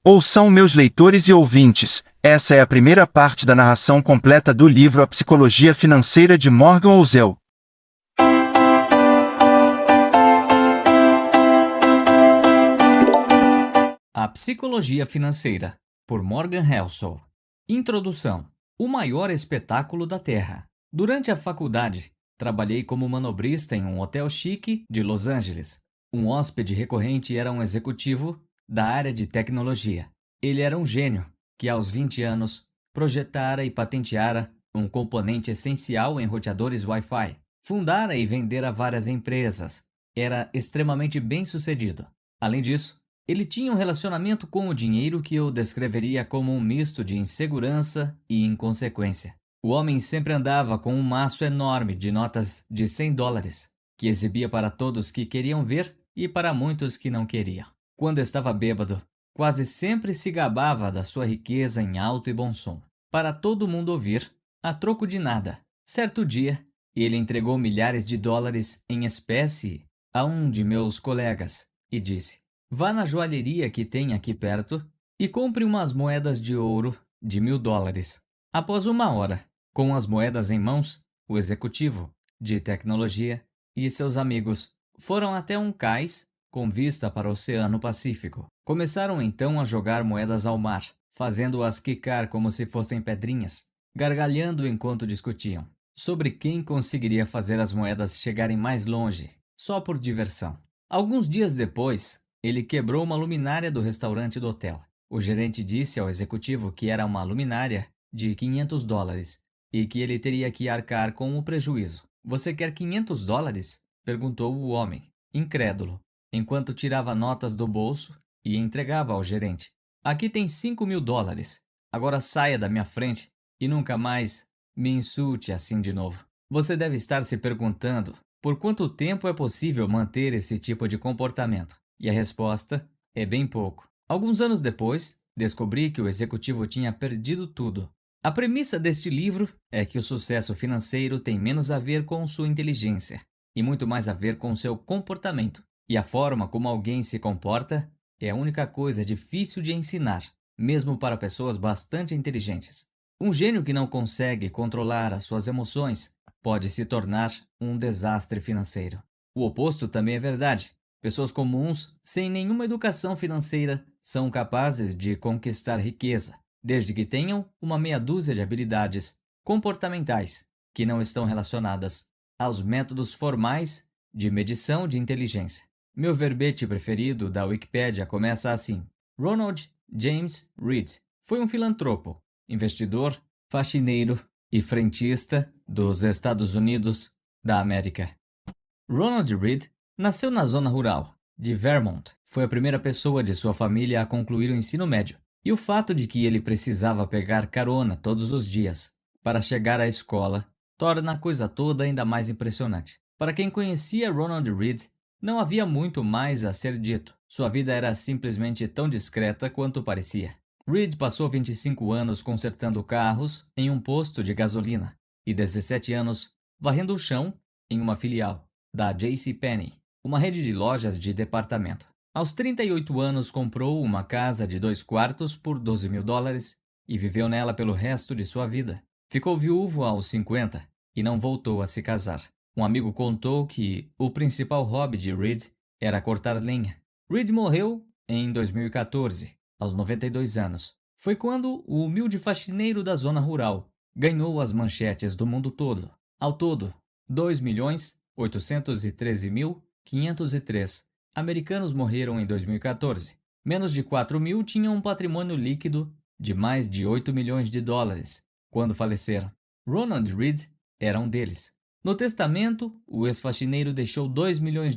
Ouçam, meus leitores e ouvintes, essa é a primeira parte da narração completa do livro A Psicologia Financeira de Morgan Housel. A Psicologia Financeira, por Morgan Housel. Introdução. O maior espetáculo da Terra. Durante a faculdade, trabalhei como manobrista em um hotel chique de Los Angeles. Um hóspede recorrente era um executivo da área de tecnologia. Ele era um gênio que, aos 20 anos, projetara e patenteara um componente essencial em roteadores Wi-Fi. Fundara e vendera várias empresas. Era extremamente bem-sucedido. Além disso, ele tinha um relacionamento com o dinheiro que eu descreveria como um misto de insegurança e inconsequência. O homem sempre andava com um maço enorme de notas de $100, que exibia para todos que queriam ver e para muitos que não queriam. Quando estava bêbado, quase sempre se gabava da sua riqueza em alto e bom som, para todo mundo ouvir, a troco de nada. Certo dia, ele entregou milhares de dólares em espécie a um de meus colegas e disse: "Vá na joalheria que tem aqui perto e compre umas moedas de ouro de $1.000. Após uma hora, com as moedas em mãos, o executivo de tecnologia e seus amigos foram até um cais com vista para o Oceano Pacífico. Começaram então a jogar moedas ao mar, fazendo-as quicar como se fossem pedrinhas, gargalhando enquanto discutiam sobre quem conseguiria fazer as moedas chegarem mais longe, só por diversão. Alguns dias depois, ele quebrou uma luminária do restaurante do hotel. O gerente disse ao executivo que era uma luminária de $500 e que ele teria que arcar com o prejuízo. "Você quer $500? Perguntou o homem, incrédulo, enquanto tirava notas do bolso e entregava ao gerente. "Aqui tem $5.000. Agora saia da minha frente e nunca mais me insulte assim de novo." Você deve estar se perguntando por quanto tempo é possível manter esse tipo de comportamento. E a resposta é bem pouco. Alguns anos depois, descobri que o executivo tinha perdido tudo. A premissa deste livro é que o sucesso financeiro tem menos a ver com sua inteligência e muito mais a ver com seu comportamento. E a forma como alguém se comporta é a única coisa difícil de ensinar, mesmo para pessoas bastante inteligentes. Um gênio que não consegue controlar as suas emoções pode se tornar um desastre financeiro. O oposto também é verdade. Pessoas comuns, sem nenhuma educação financeira, são capazes de conquistar riqueza, desde que tenham uma meia dúzia de habilidades comportamentais que não estão relacionadas aos métodos formais de medição de inteligência. Meu verbete preferido da Wikipédia começa assim: Ronald James Reed foi um filantropo, investidor, faxineiro e frentista dos Estados Unidos da América. Ronald Reed nasceu na zona rural de Vermont. Foi a primeira pessoa de sua família a concluir o ensino médio. E o fato de que ele precisava pegar carona todos os dias para chegar à escola torna a coisa toda ainda mais impressionante. Para quem conhecia Ronald Reed, não havia muito mais a ser dito. Sua vida era simplesmente tão discreta quanto parecia. Reed passou 25 anos consertando carros em um posto de gasolina e 17 anos varrendo o chão em uma filial da JCPenney, uma rede de lojas de departamento. Aos 38 anos comprou uma casa de 2 quartos por $12.000 e viveu nela pelo resto de sua vida. Ficou viúvo aos 50 e não voltou a se casar. Um amigo contou que o principal hobby de Reed era cortar lenha. Reed morreu em 2014, aos 92 anos. Foi quando o humilde faxineiro da zona rural ganhou as manchetes do mundo todo. Ao todo, 2.813.503 americanos morreram em 2014. Menos de 4 mil tinham um patrimônio líquido de mais de $8 milhões quando faleceram. Ronald Reed era um deles. No testamento, o ex-faxineiro deixou $2 milhões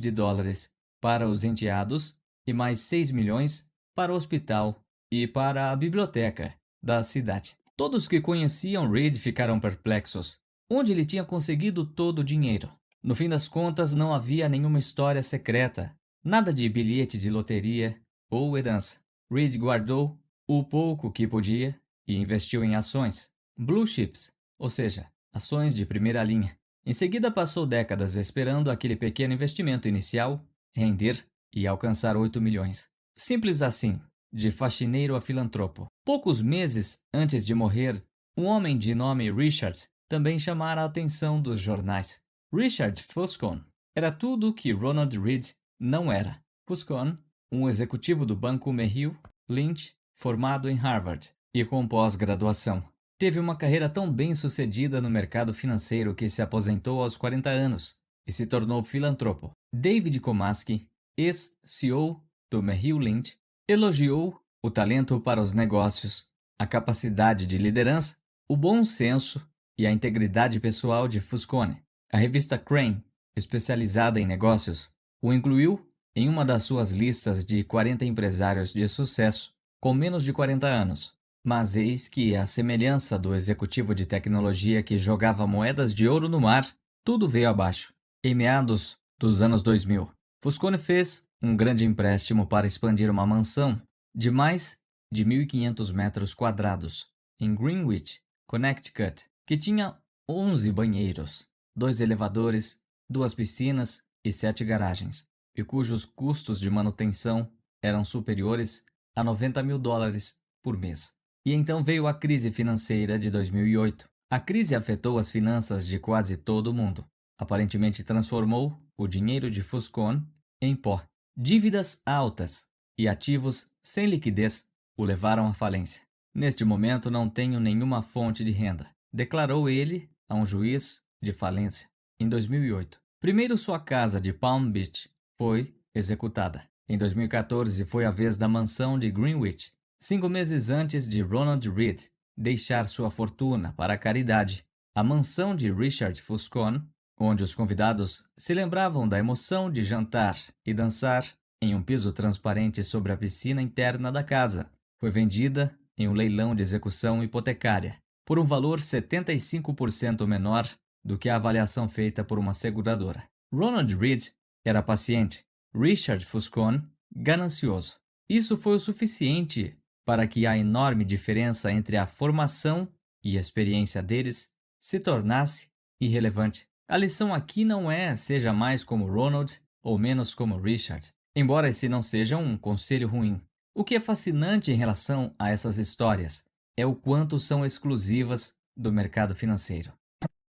para os enteados e mais 6 milhões para o hospital e para a biblioteca da cidade. Todos que conheciam Reed ficaram perplexos. Onde ele tinha conseguido todo o dinheiro? No fim das contas, não havia nenhuma história secreta, nada de bilhete de loteria ou herança. Reed guardou o pouco que podia e investiu em ações, blue chips, ou seja, ações de primeira linha. Em seguida, passou décadas esperando aquele pequeno investimento inicial render e alcançar 8 milhões. Simples assim. de faxineiro a filantropo. Poucos meses antes de morrer, um homem de nome Richard também chamara a atenção dos jornais. Richard Fuscon era tudo o que Ronald Read não era. Fuscon, um executivo do banco Merrill Lynch, formado em Harvard e com pós-graduação. Teve uma carreira tão bem sucedida no mercado financeiro que se aposentou aos 40 anos e se tornou filantropo. David Komatsky, ex-CEO do Merrill Lynch, elogiou o talento para os negócios, a capacidade de liderança, o bom senso e a integridade pessoal de Fuscone. A revista Crane, especializada em negócios, o incluiu em uma das suas listas de 40 empresários de sucesso com menos de 40 anos. Mas eis que, à semelhança do executivo de tecnologia que jogava moedas de ouro no mar, tudo veio abaixo. Em meados dos anos 2000, Fuscone fez um grande empréstimo para expandir uma mansão de mais de 1.500 metros quadrados em Greenwich, Connecticut, que tinha 11 banheiros, 2 elevadores, 2 piscinas e 7 garagens, e cujos custos de manutenção eram superiores a $90 mil por mês. E então veio a crise financeira de 2008. A crise afetou as finanças de quase todo mundo. Aparentemente transformou o dinheiro de Fuscone em pó. Dívidas altas e ativos sem liquidez o levaram à falência. Neste momento não tenho nenhuma fonte de renda, declarou ele a um juiz de falência em 2008. Primeiro sua casa de Palm Beach foi executada. Em 2014 foi a vez da mansão de Greenwich. 5 meses antes de Ronald Read deixar sua fortuna para a caridade, a mansão de Richard Fuscone, onde os convidados se lembravam da emoção de jantar e dançar em um piso transparente sobre a piscina interna da casa, foi vendida em um leilão de execução hipotecária, por um valor 75% menor do que a avaliação feita por uma seguradora. Ronald Read era paciente, Richard Fuscone ganancioso. Isso foi o suficiente para que a enorme diferença entre a formação e a experiência deles se tornasse irrelevante. A lição aqui não é seja mais como Ronald ou menos como Richard, embora esse não seja um conselho ruim. O que é fascinante em relação a essas histórias é o quanto são exclusivas do mercado financeiro.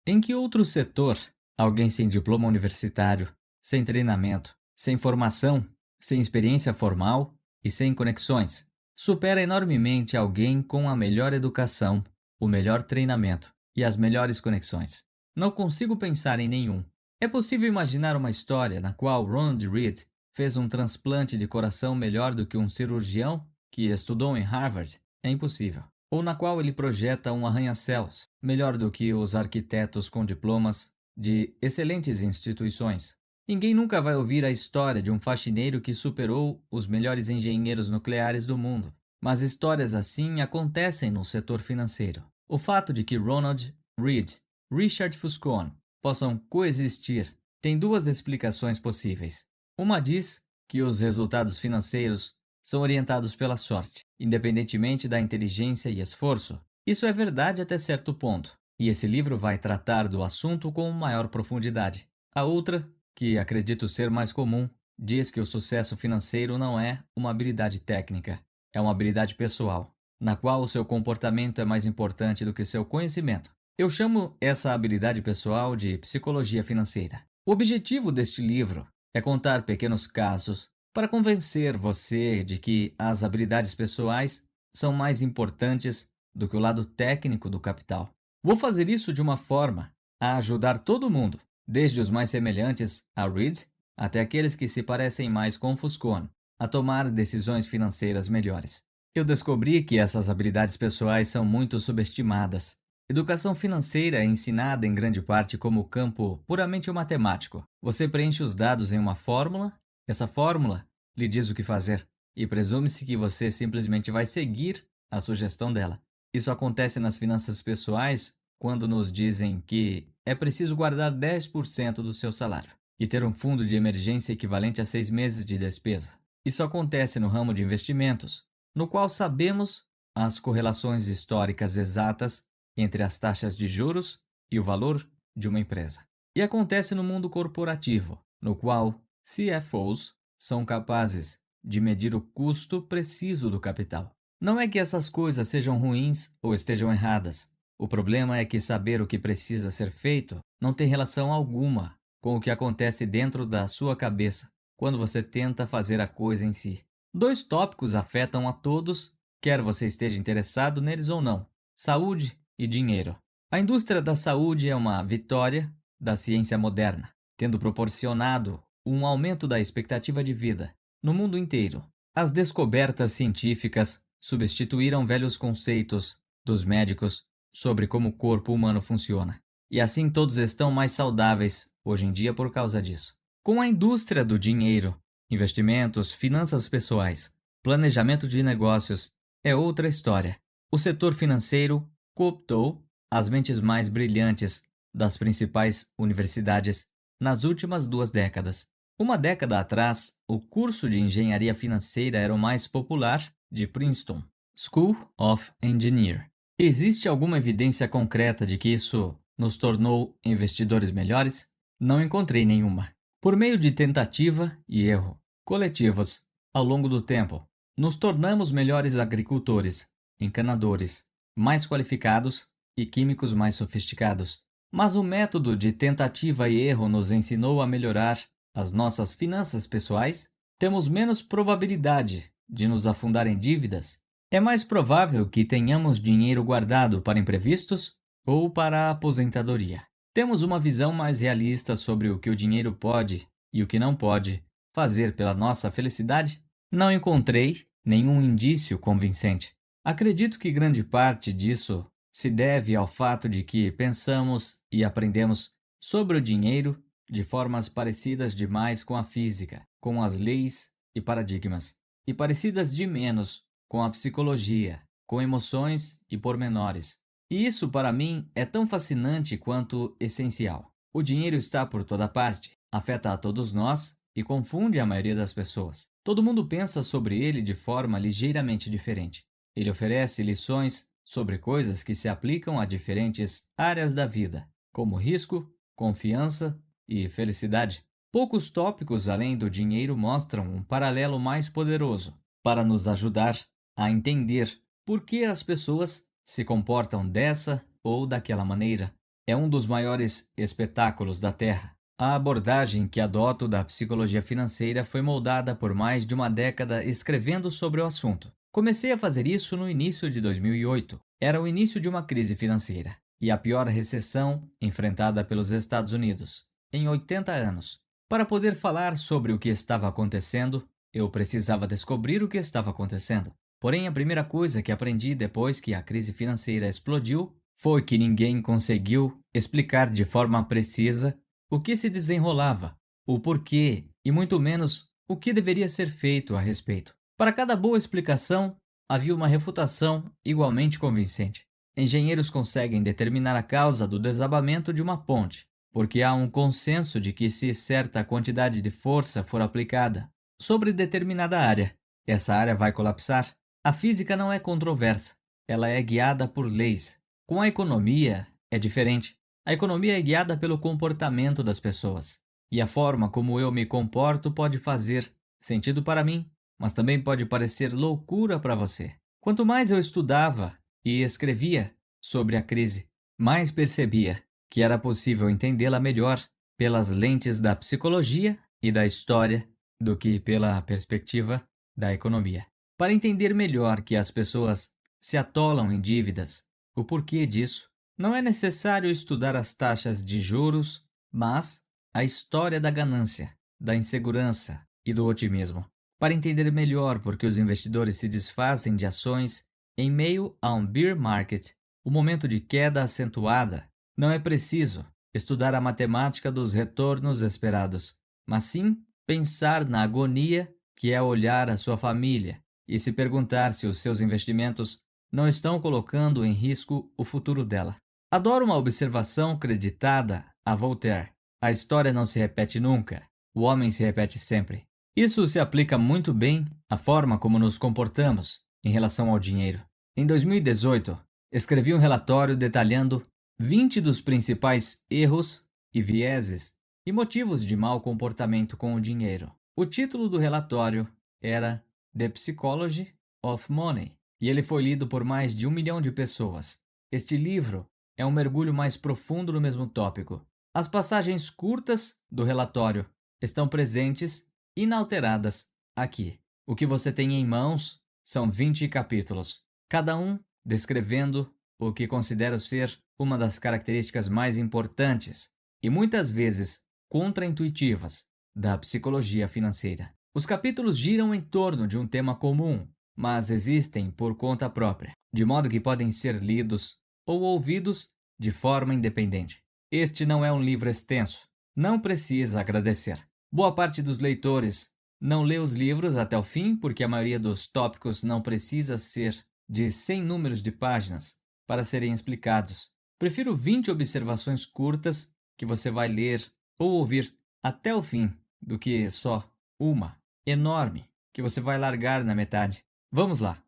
Em que outro setor, alguém sem diploma universitário, sem treinamento, sem formação, sem experiência formal e sem conexões, supera enormemente alguém com a melhor educação, o melhor treinamento e as melhores conexões? Não consigo pensar em nenhum. É possível imaginar uma história na qual Ronald Read fez um transplante de coração melhor do que um cirurgião que estudou em Harvard? É impossível. Ou na qual ele projeta um arranha-céus melhor do que os arquitetos com diplomas de excelentes instituições. Ninguém nunca vai ouvir a história de um faxineiro que superou os melhores engenheiros nucleares do mundo. Mas histórias assim acontecem no setor financeiro. O fato de que Ronald Read e Richard Fuscone possam coexistir tem 2 explicações possíveis. Uma diz que os resultados financeiros são orientados pela sorte, independentemente da inteligência e esforço. Isso é verdade até certo ponto, e esse livro vai tratar do assunto com maior profundidade. A outra, que acredito ser mais comum, diz que o sucesso financeiro não é uma habilidade técnica, é uma habilidade pessoal, na qual o seu comportamento é mais importante do que seu conhecimento. Eu chamo essa habilidade pessoal de psicologia financeira. O objetivo deste livro é contar pequenos casos para convencer você de que as habilidades pessoais são mais importantes do que o lado técnico do capital. Vou fazer isso de uma forma a ajudar todo mundo, desde os mais semelhantes a Read até aqueles que se parecem mais com Fuscone, a tomar decisões financeiras melhores. Eu descobri que essas habilidades pessoais são muito subestimadas. Educação financeira é ensinada em grande parte como campo puramente matemático. Você preenche os dados em uma fórmula, essa fórmula lhe diz o que fazer, e presume-se que você simplesmente vai seguir a sugestão dela. Isso acontece nas finanças pessoais quando nos dizem que é preciso guardar 10% do seu salário e ter um fundo de emergência equivalente a 6 meses de despesa. Isso acontece no ramo de investimentos, no qual sabemos as correlações históricas exatas entre as taxas de juros e o valor de uma empresa. E acontece no mundo corporativo, no qual CFOs são capazes de medir o custo preciso do capital. Não é que essas coisas sejam ruins ou estejam erradas. O problema é que saber o que precisa ser feito não tem relação alguma com o que acontece dentro da sua cabeça quando você tenta fazer a coisa em si. Dois tópicos afetam a todos, quer você esteja interessado neles ou não: saúde e dinheiro. A indústria da saúde é uma vitória da ciência moderna, tendo proporcionado um aumento da expectativa de vida no mundo inteiro. As descobertas científicas substituíram velhos conceitos dos médicos sobre como o corpo humano funciona. E assim todos estão mais saudáveis hoje em dia por causa disso. Com a indústria do dinheiro, investimentos, finanças pessoais, planejamento de negócios, é outra história. O setor financeiro cooptou as mentes mais brilhantes das principais universidades nas últimas 2 décadas. Uma década atrás, o curso de engenharia financeira era o mais popular de Princeton School of Engineering. Existe alguma evidência concreta de que isso nos tornou investidores melhores? Não encontrei nenhuma. Por meio de tentativa e erro coletivos ao longo do tempo, nos tornamos melhores agricultores, encanadores, mais qualificados e químicos mais sofisticados. Mas o método de tentativa e erro nos ensinou a melhorar as nossas finanças pessoais? Temos menos probabilidade de nos afundar em dívidas? É mais provável que tenhamos dinheiro guardado para imprevistos ou para a aposentadoria. Temos uma visão mais realista sobre o que o dinheiro pode e o que não pode fazer pela nossa felicidade? Não encontrei nenhum indício convincente. Acredito que grande parte disso se deve ao fato de que pensamos e aprendemos sobre o dinheiro de formas parecidas demais com a física, com as leis e paradigmas, e parecidas de menos com a psicologia, com emoções e pormenores. E isso, para mim, é tão fascinante quanto essencial. O dinheiro está por toda parte, afeta a todos nós e confunde a maioria das pessoas. Todo mundo pensa sobre ele de forma ligeiramente diferente. Ele oferece lições sobre coisas que se aplicam a diferentes áreas da vida, como risco, confiança e felicidade. Poucos tópicos além do dinheiro mostram um paralelo mais poderoso para nos ajudar a entender por que as pessoas se comportam dessa ou daquela maneira. É um dos maiores espetáculos da Terra. A abordagem que adoto da psicologia financeira foi moldada por mais de uma década escrevendo sobre o assunto. Comecei a fazer isso no início de 2008. Era o início de uma crise financeira e a pior recessão enfrentada pelos Estados Unidos em 80 anos. Para poder falar sobre o que estava acontecendo, eu precisava descobrir o que estava acontecendo. Porém, a primeira coisa que aprendi depois que a crise financeira explodiu foi que ninguém conseguiu explicar de forma precisa o que se desenrolava, o porquê e muito menos o que deveria ser feito a respeito. Para cada boa explicação, havia uma refutação igualmente convincente. Engenheiros conseguem determinar a causa do desabamento de uma ponte, porque há um consenso de que se certa quantidade de força for aplicada sobre determinada área, essa área vai colapsar. A física não é controversa, ela é guiada por leis. Com a economia, é diferente. A economia é guiada pelo comportamento das pessoas. E a forma como eu me comporto pode fazer sentido para mim, mas também pode parecer loucura para você. Quanto mais eu estudava e escrevia sobre a crise, mais percebia que era possível entendê-la melhor pelas lentes da psicologia e da história do que pela perspectiva da economia. Para entender melhor que as pessoas se atolam em dívidas, o porquê disso, não é necessário estudar as taxas de juros, mas a história da ganância, da insegurança e do otimismo. Para entender melhor por que os investidores se desfazem de ações em meio a um bear market, o momento de queda acentuada, não é preciso estudar a matemática dos retornos esperados, mas sim pensar na agonia que é olhar a sua família e se perguntar se os seus investimentos não estão colocando em risco o futuro dela. Adoro uma observação creditada a Voltaire: a história não se repete nunca, o homem se repete sempre. Isso se aplica muito bem à forma como nos comportamos em relação ao dinheiro. Em 2018, escrevi um relatório detalhando 20 dos principais erros e vieses e motivos de mau comportamento com o dinheiro. O título do relatório era The Psychology of Money, e ele foi lido por mais de 1 milhão de pessoas. Este livro é um mergulho mais profundo no mesmo tópico. As passagens curtas do relatório estão presentes, inalteradas, aqui. O que você tem em mãos são 20 capítulos, cada um descrevendo o que considero ser uma das características mais importantes e muitas vezes contraintuitivas da psicologia financeira. Os capítulos giram em torno de um tema comum, mas existem por conta própria, de modo que podem ser lidos ou ouvidos de forma independente. Este não é um livro extenso, não precisa agradecer. Boa parte dos leitores não lê os livros até o fim porque a maioria dos tópicos não precisa ser de 100 números de páginas para serem explicados. Prefiro 20 observações curtas que você vai ler ou ouvir até o fim do que só uma enorme que você vai largar na metade. Vamos lá.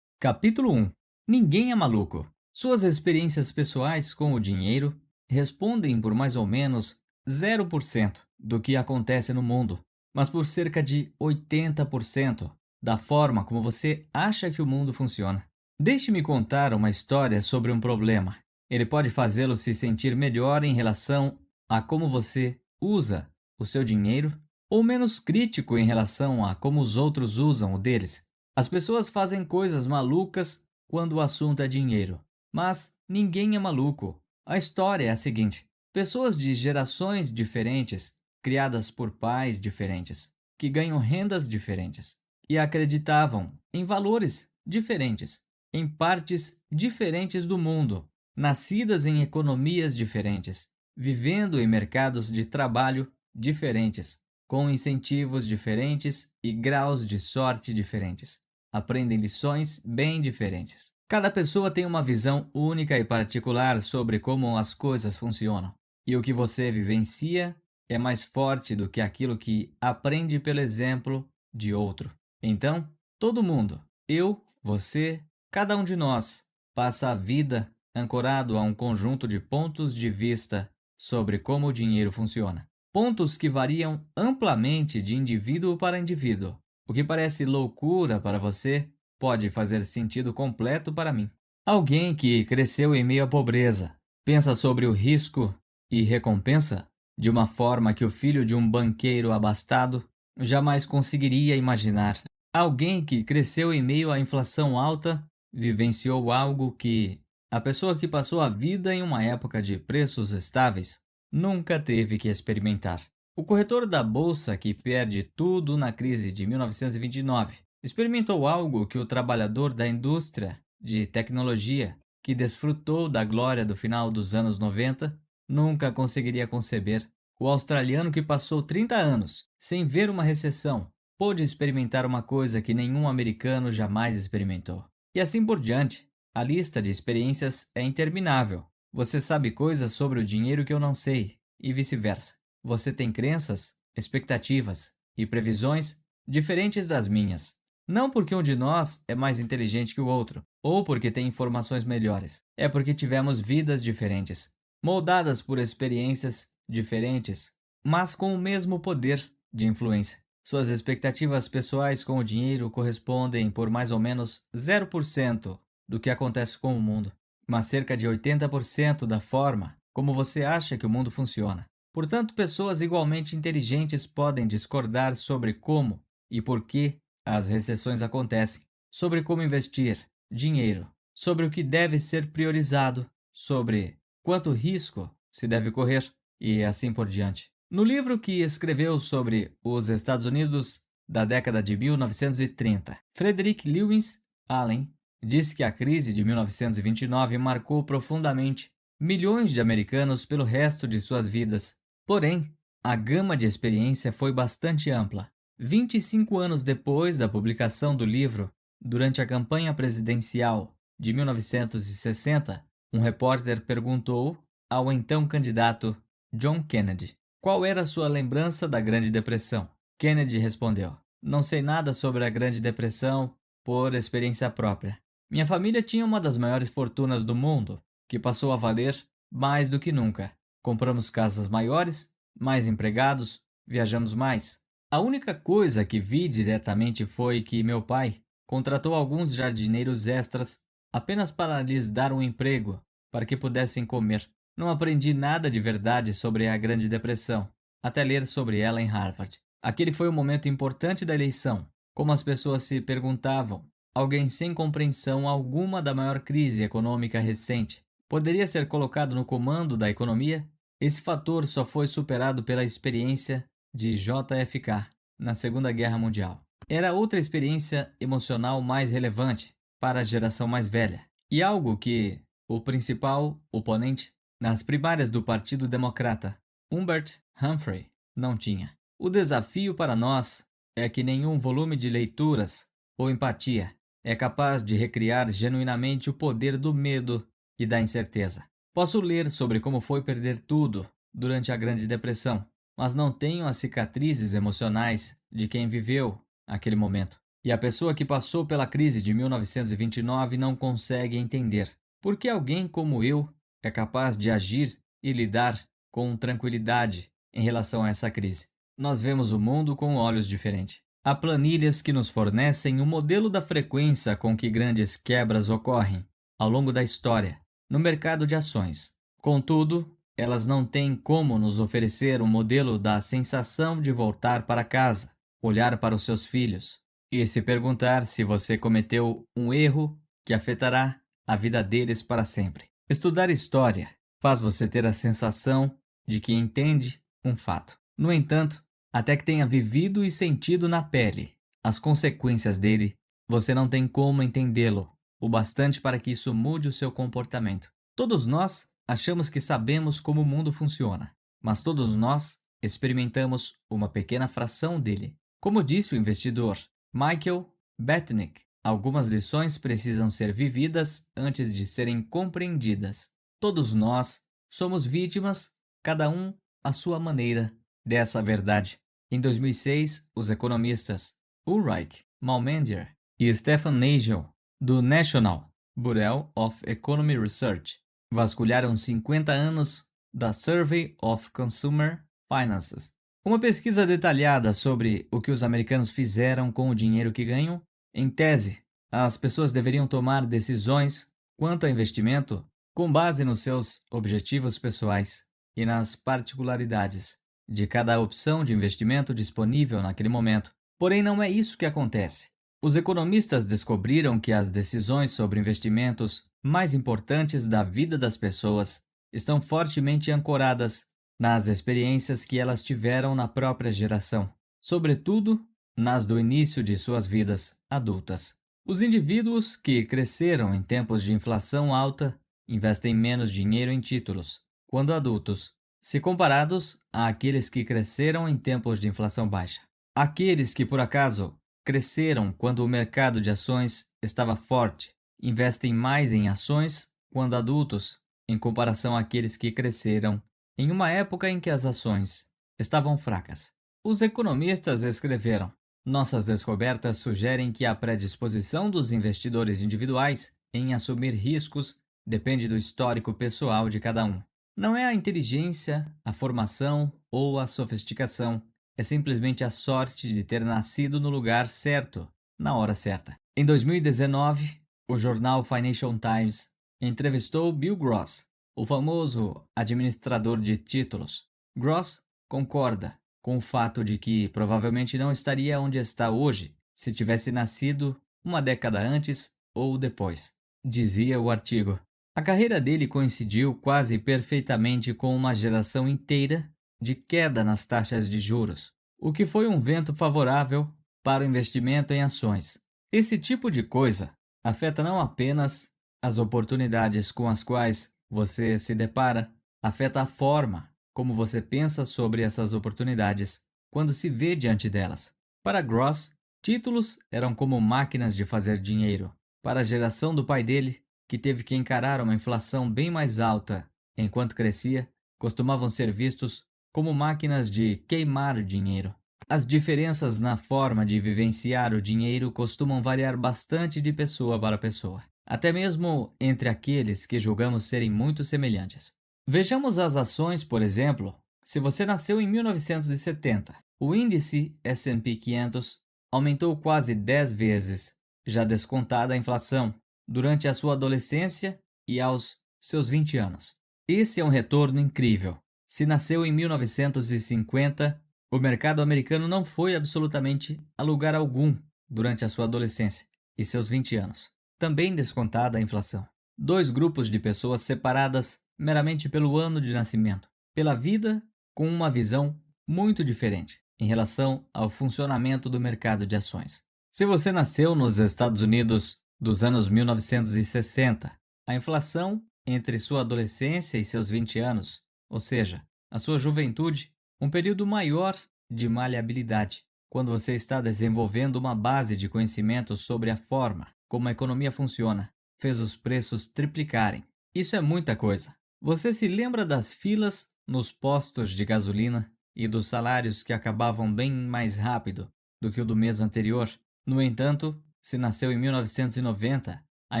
Capítulo 1. Ninguém é maluco. Suas experiências pessoais com o dinheiro respondem por mais ou menos 0% do que acontece no mundo, mas por cerca de 80% da forma como você acha que o mundo funciona. Deixe-me contar uma história sobre um problema. Ele pode fazê-lo se sentir melhor em relação a como você usa o seu dinheiro ou menos crítico em relação a como os outros usam o deles. As pessoas fazem coisas malucas quando o assunto é dinheiro, mas ninguém é maluco. A história é a seguinte: pessoas de gerações diferentes, criadas por pais diferentes, que ganham rendas diferentes e acreditavam em valores diferentes, em partes diferentes do mundo, nascidas em economias diferentes, vivendo em mercados de trabalho diferentes, com incentivos diferentes e graus de sorte diferentes. Aprendem lições bem diferentes. Cada pessoa tem uma visão única e particular sobre como as coisas funcionam, e o que você vivencia é mais forte do que aquilo que aprende pelo exemplo de outro. Então, todo mundo, eu, você, cada um de nós, passa a vida ancorado a um conjunto de pontos de vista sobre como o dinheiro funciona. Pontos que variam amplamente de indivíduo para indivíduo. O que parece loucura para você pode fazer sentido completo para mim. Alguém que cresceu em meio à pobreza pensa sobre o risco e recompensa de uma forma que o filho de um banqueiro abastado jamais conseguiria imaginar. Alguém que cresceu em meio à inflação alta vivenciou algo que a pessoa que passou a vida em uma época de preços estáveis nunca teve que experimentar. O corretor da bolsa que perde tudo na crise de 1929 experimentou algo que o trabalhador da indústria de tecnologia, que desfrutou da glória do final dos anos 90, nunca conseguiria conceber. O australiano que passou 30 anos sem ver uma recessão pôde experimentar uma coisa que nenhum americano jamais experimentou. E assim por diante. A lista de experiências é interminável. Você sabe coisas sobre o dinheiro que eu não sei, e vice-versa. Você tem crenças, expectativas e previsões diferentes das minhas. Não porque um de nós é mais inteligente que o outro, ou porque tem informações melhores. É porque tivemos vidas diferentes, moldadas por experiências diferentes, mas com o mesmo poder de influência. Suas expectativas pessoais com o dinheiro correspondem por mais ou menos 0% do que acontece com o mundo, mas cerca de 80% da forma como você acha que o mundo funciona. Portanto, pessoas igualmente inteligentes podem discordar sobre como e por que as recessões acontecem, sobre como investir dinheiro, sobre o que deve ser priorizado, sobre quanto risco se deve correr e assim por diante. No livro que escreveu sobre os Estados Unidos da década de 1930, Frederick Lewis Allen diz que a crise de 1929 marcou profundamente milhões de americanos pelo resto de suas vidas. Porém, a gama de experiência foi bastante ampla. 25 anos depois da publicação do livro, durante a campanha presidencial de 1960, um repórter perguntou ao então candidato John Kennedy qual era sua lembrança da Grande Depressão. Kennedy respondeu: "Não sei nada sobre a Grande Depressão por experiência própria. Minha família tinha uma das maiores fortunas do mundo, que passou a valer mais do que nunca. Compramos casas maiores, mais empregados, viajamos mais. A única coisa que vi diretamente foi que meu pai contratou alguns jardineiros extras apenas para lhes dar um emprego, para que pudessem comer. Não aprendi nada de verdade sobre a Grande Depressão, até ler sobre ela em Harvard. Aquele foi o momento importante da eleição. Como as pessoas se perguntavam, alguém sem compreensão alguma da maior crise econômica recente poderia ser colocado no comando da economia? Esse fator só foi superado pela experiência de JFK na Segunda Guerra Mundial. Era outra experiência emocional mais relevante para a geração mais velha, e algo que o principal oponente nas primárias do Partido Democrata, Humbert Humphrey, não tinha. O desafio para nós é que nenhum volume de leituras ou empatia é capaz de recriar genuinamente o poder do medo e da incerteza. Posso ler sobre como foi perder tudo durante a Grande Depressão, mas não tenho as cicatrizes emocionais de quem viveu aquele momento. E a pessoa que passou pela crise de 1929 não consegue entender por que alguém como eu é capaz de agir e lidar com tranquilidade em relação a essa crise. Nós vemos o mundo com olhos diferentes. Há planilhas que nos fornecem um modelo da frequência com que grandes quebras ocorrem ao longo da história no mercado de ações. Contudo, elas não têm como nos oferecer um modelo da sensação de voltar para casa, olhar para os seus filhos e se perguntar se você cometeu um erro que afetará a vida deles para sempre. Estudar história faz você ter a sensação de que entende um fato. No entanto, até que tenha vivido e sentido na pele as consequências dele, você não tem como entendê-lo o bastante para que isso mude o seu comportamento. Todos nós achamos que sabemos como o mundo funciona, mas todos nós experimentamos uma pequena fração dele. Como disse o investidor Michael Batnick, algumas lições precisam ser vividas antes de serem compreendidas. Todos nós somos vítimas, cada um à sua maneira, dessa verdade. Em 2006, os economistas Ulrich Malmendier e Stefan Nagel, do National Bureau of Economic Research, vasculharam 50 anos da Survey of Consumer Finances, uma pesquisa detalhada sobre o que os americanos fizeram com o dinheiro que ganham. Em tese, as pessoas deveriam tomar decisões quanto a investimento com base nos seus objetivos pessoais e nas particularidades de cada opção de investimento disponível naquele momento. Porém, não é isso que acontece. Os economistas descobriram que as decisões sobre investimentos mais importantes da vida das pessoas estão fortemente ancoradas nas experiências que elas tiveram na própria geração, sobretudo nas do início de suas vidas adultas. Os indivíduos que cresceram em tempos de inflação alta investem menos dinheiro em títulos, quando adultos, se comparados àqueles que cresceram em tempos de inflação baixa. Aqueles que, por acaso, cresceram quando o mercado de ações estava forte investem mais em ações quando adultos, em comparação àqueles que cresceram em uma época em que as ações estavam fracas. Os economistas escreveram: nossas descobertas sugerem que a predisposição dos investidores individuais em assumir riscos depende do histórico pessoal de cada um. Não é a inteligência, a formação ou a sofisticação, é simplesmente a sorte de ter nascido no lugar certo, na hora certa. Em 2019, o jornal Financial Times entrevistou Bill Gross, o famoso administrador de títulos. Gross concorda com o fato de que provavelmente não estaria onde está hoje se tivesse nascido uma década antes ou depois, dizia o artigo. A carreira dele coincidiu quase perfeitamente com uma geração inteira de queda nas taxas de juros, o que foi um vento favorável para o investimento em ações. Esse tipo de coisa afeta não apenas as oportunidades com as quais você se depara, afeta a forma como você pensa sobre essas oportunidades quando se vê diante delas. Para Gross, títulos eram como máquinas de fazer dinheiro. Para a geração do pai dele, que teve que encarar uma inflação bem mais alta enquanto crescia, costumavam ser vistos como máquinas de queimar dinheiro. As diferenças na forma de vivenciar o dinheiro costumam variar bastante de pessoa para pessoa, até mesmo entre aqueles que julgamos serem muito semelhantes. Vejamos as ações, por exemplo. Se você nasceu em 1970, O índice S&P 500 aumentou quase 10 vezes, já descontada a inflação, durante a sua adolescência e aos seus 20 anos. Esse é um retorno incrível. Se nasceu em 1950, o mercado americano não foi absolutamente a lugar algum durante a sua adolescência e seus 20 anos. Também descontada a inflação. Dois grupos de pessoas separadas meramente pelo ano de nascimento, pela vida com uma visão muito diferente em relação ao funcionamento do mercado de ações. Se você nasceu nos Estados Unidos dos anos 1960, a inflação entre sua adolescência e seus 20 anos, ou seja, a sua juventude, um período maior de maleabilidade, quando você está desenvolvendo uma base de conhecimento sobre a forma como a economia funciona, fez os preços triplicarem. Isso é muita coisa. Você se lembra das filas nos postos de gasolina e dos salários que acabavam bem mais rápido do que o do mês anterior? No entanto, se nasceu em 1990, a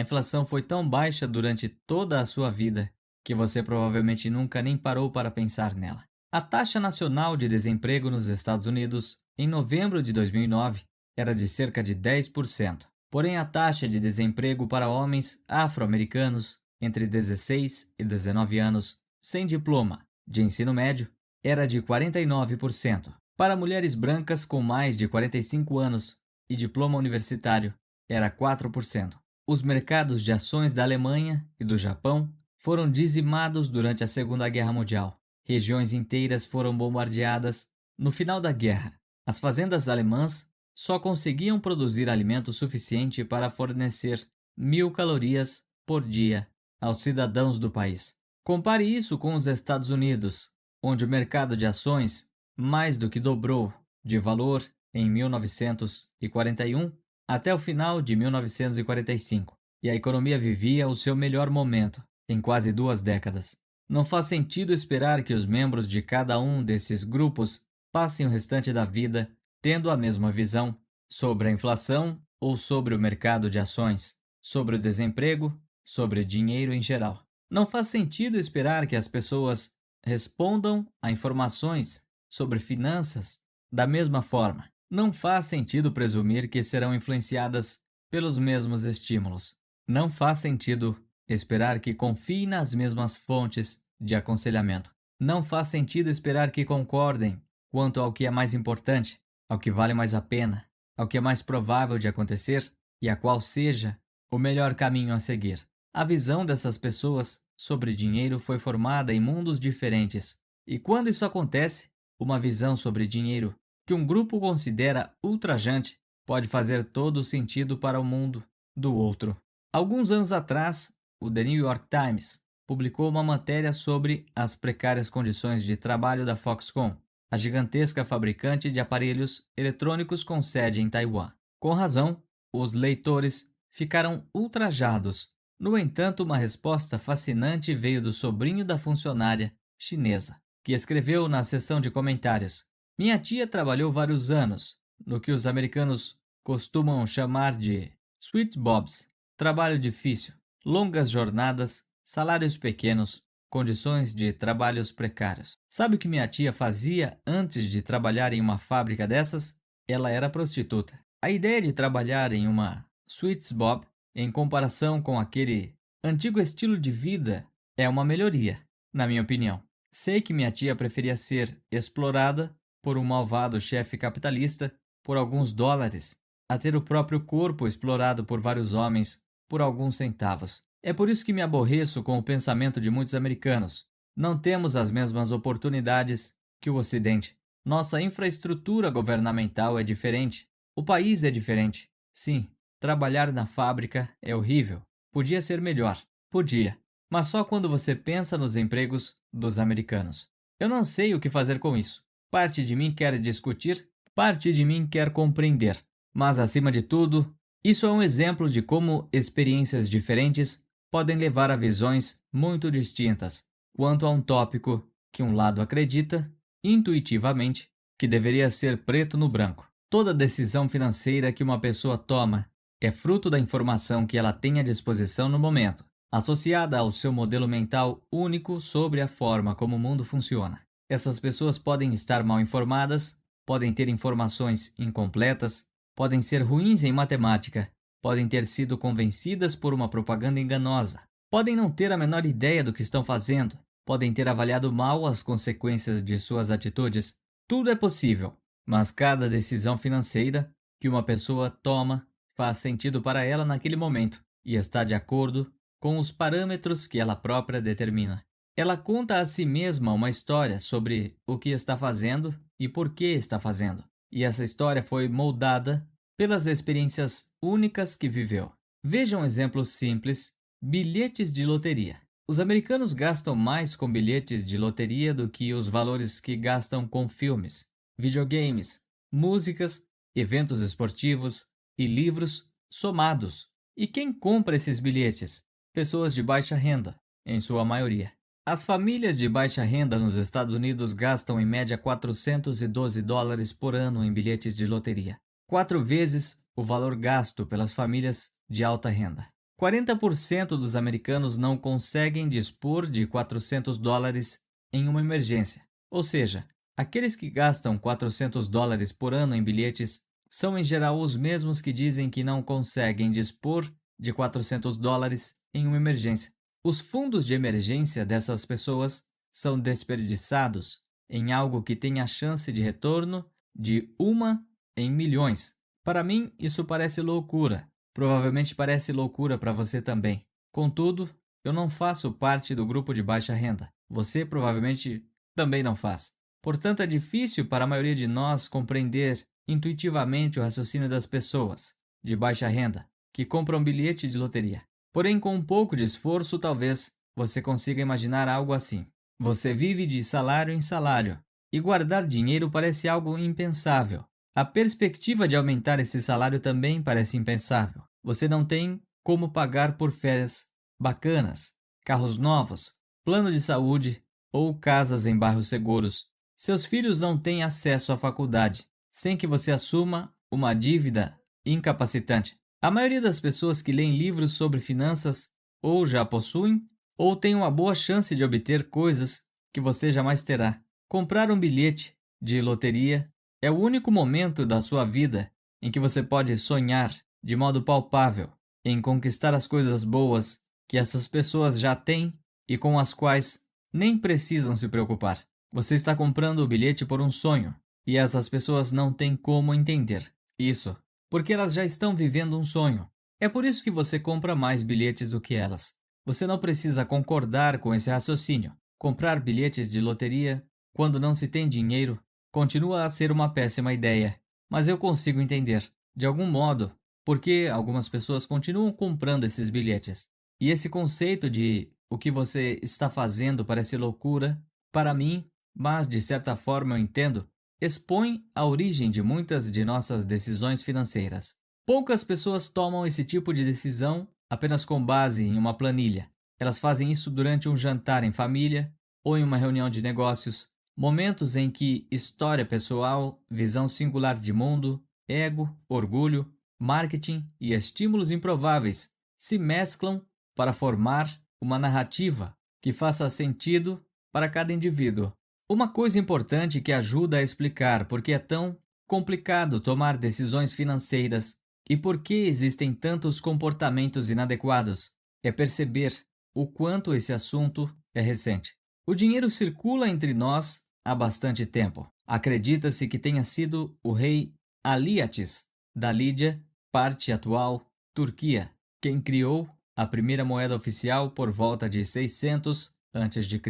inflação foi tão baixa durante toda a sua vida que você provavelmente nunca nem parou para pensar nela. A taxa nacional de desemprego nos Estados Unidos, em novembro de 2009, era de cerca de 10%. Porém, a taxa de desemprego para homens afro-americanos entre 16 e 19 anos, sem diploma de ensino médio, era de 49%. Para mulheres brancas com mais de 45 anos e diploma universitário, era 4%. Os mercados de ações da Alemanha e do Japão foram dizimados durante a Segunda Guerra Mundial. Regiões inteiras foram bombardeadas. No final da guerra, as fazendas alemãs só conseguiam produzir alimento suficiente para fornecer 1.000 calorias por dia aos cidadãos do país. Compare isso com os Estados Unidos, onde o mercado de ações mais do que dobrou de valor em 1941 até o final de 1945, e a economia vivia o seu melhor momento em quase 2 décadas. Não faz sentido esperar que os membros de cada um desses grupos passem o restante da vida tendo a mesma visão sobre a inflação ou sobre o mercado de ações, sobre o desemprego, sobre dinheiro em geral. Não faz sentido esperar que as pessoas respondam a informações sobre finanças da mesma forma. Não faz sentido presumir que serão influenciadas pelos mesmos estímulos. Não faz sentido esperar que confiem nas mesmas fontes de aconselhamento. Não faz sentido esperar que concordem quanto ao que é mais importante, ao que vale mais a pena, ao que é mais provável de acontecer e a qual seja o melhor caminho a seguir. A visão dessas pessoas sobre dinheiro foi formada em mundos diferentes, e quando isso acontece, uma visão sobre dinheiro que um grupo considera ultrajante pode fazer todo o sentido para o mundo do outro. Alguns anos atrás, o The New York Times publicou uma matéria sobre as precárias condições de trabalho da Foxconn, a gigantesca fabricante de aparelhos eletrônicos com sede em Taiwan. Com razão, os leitores ficaram ultrajados. No entanto, uma resposta fascinante veio do sobrinho da funcionária chinesa, que escreveu na seção de comentários: "Minha tia trabalhou vários anos no que os americanos costumam chamar de sweet jobs, trabalho difícil, longas jornadas, salários pequenos, condições de trabalhos precários. Sabe o que minha tia fazia antes de trabalhar em uma fábrica dessas? Ela era prostituta. A ideia de trabalhar em uma sweet job, em comparação com aquele antigo estilo de vida, é uma melhoria, na minha opinião. Sei que minha tia preferia ser explorada por um malvado chefe capitalista por alguns dólares, a ter o próprio corpo explorado por vários homens por alguns centavos. É por isso que me aborreço com o pensamento de muitos americanos. Não temos as mesmas oportunidades que o Ocidente. Nossa infraestrutura governamental é diferente. O país é diferente. Sim, trabalhar na fábrica é horrível. Podia ser melhor. Podia. Mas só quando você pensa nos empregos dos americanos. Eu não sei o que fazer com isso. Parte de mim quer discutir, parte de mim quer compreender. Mas, acima de tudo, isso é um exemplo de como experiências diferentes podem levar a visões muito distintas quanto a um tópico que um lado acredita, intuitivamente, que deveria ser preto no branco. Toda decisão financeira que uma pessoa toma é fruto da informação que ela tem à disposição no momento, associada ao seu modelo mental único sobre a forma como o mundo funciona. Essas pessoas podem estar mal informadas podem ter informações incompletas, podem ser ruins em matemática, podem ter sido convencidas por uma propaganda enganosa, podem não ter a menor ideia do que estão fazendo, podem ter avaliado mal as consequências de suas atitudes. Tudo é possível, mas cada decisão financeira que uma pessoa toma faz sentido para ela naquele momento e está de acordo com os parâmetros que ela própria determina. Ela conta a si mesma uma história sobre o que está fazendo e por que está fazendo, e essa história foi moldada pelas experiências únicas que viveu. Veja um exemplo simples: bilhetes de loteria. Os americanos gastam mais com bilhetes de loteria do que os valores que gastam com filmes, videogames, músicas, eventos esportivos e livros somados. E quem compra esses bilhetes? Pessoas de baixa renda, em sua maioria. As famílias de baixa renda nos Estados Unidos gastam em média $412 por ano em bilhetes de loteria, 4 vezes o valor gasto pelas famílias de alta renda. 40% dos americanos não conseguem dispor de $400 em uma emergência. Ou seja, aqueles que gastam $400 por ano em bilhetes são em geral os mesmos que dizem que não conseguem dispor de $400 em uma emergência. Os fundos de emergência dessas pessoas são desperdiçados em algo que tem a chance de retorno de 1 em milhões. Para mim, isso parece loucura. Provavelmente parece loucura para você também. Contudo, eu não faço parte do grupo de baixa renda. Você provavelmente também não faz. Portanto, é difícil para a maioria de nós compreender intuitivamente o raciocínio das pessoas de baixa renda que compram bilhete de loteria. Porém, com um pouco de esforço, talvez você consiga imaginar algo assim. Você vive de salário em salário, e guardar dinheiro parece algo impensável. A perspectiva de aumentar esse salário também parece impensável. Você não tem como pagar por férias bacanas, carros novos, plano de saúde ou casas em bairros seguros. Seus filhos não têm acesso à faculdade, sem que você assuma uma dívida incapacitante. A maioria das pessoas que leem livros sobre finanças ou já possuem, ou têm uma boa chance de obter coisas que você jamais terá. Comprar um bilhete de loteria é o único momento da sua vida em que você pode sonhar de modo palpável em conquistar as coisas boas que essas pessoas já têm e com as quais nem precisam se preocupar. Você está comprando o bilhete por um sonho, e essas pessoas não têm como entender isso, porque elas já estão vivendo um sonho. É por isso que você compra mais bilhetes do que elas. Você não precisa concordar com esse raciocínio. Comprar bilhetes de loteria quando não se tem dinheiro continua a ser uma péssima ideia, mas eu consigo entender, de algum modo, por que algumas pessoas continuam comprando esses bilhetes. E esse conceito de o que você está fazendo parece loucura, para mim, mas de certa forma eu entendo, expõe a origem de muitas de nossas decisões financeiras. Poucas pessoas tomam esse tipo de decisão apenas com base em uma planilha. Elas fazem isso durante um jantar em família ou em uma reunião de negócios, momentos em que história pessoal, visão singular de mundo, ego, orgulho, marketing e estímulos improváveis se mesclam para formar uma narrativa que faça sentido para cada indivíduo. Uma coisa importante que ajuda a explicar por que é tão complicado tomar decisões financeiras e por que existem tantos comportamentos inadequados é perceber o quanto esse assunto é recente. O dinheiro circula entre nós há bastante tempo. Acredita-se que tenha sido o rei Alíates, da Lídia, parte atual Turquia, quem criou a primeira moeda oficial por volta de 600 a.C.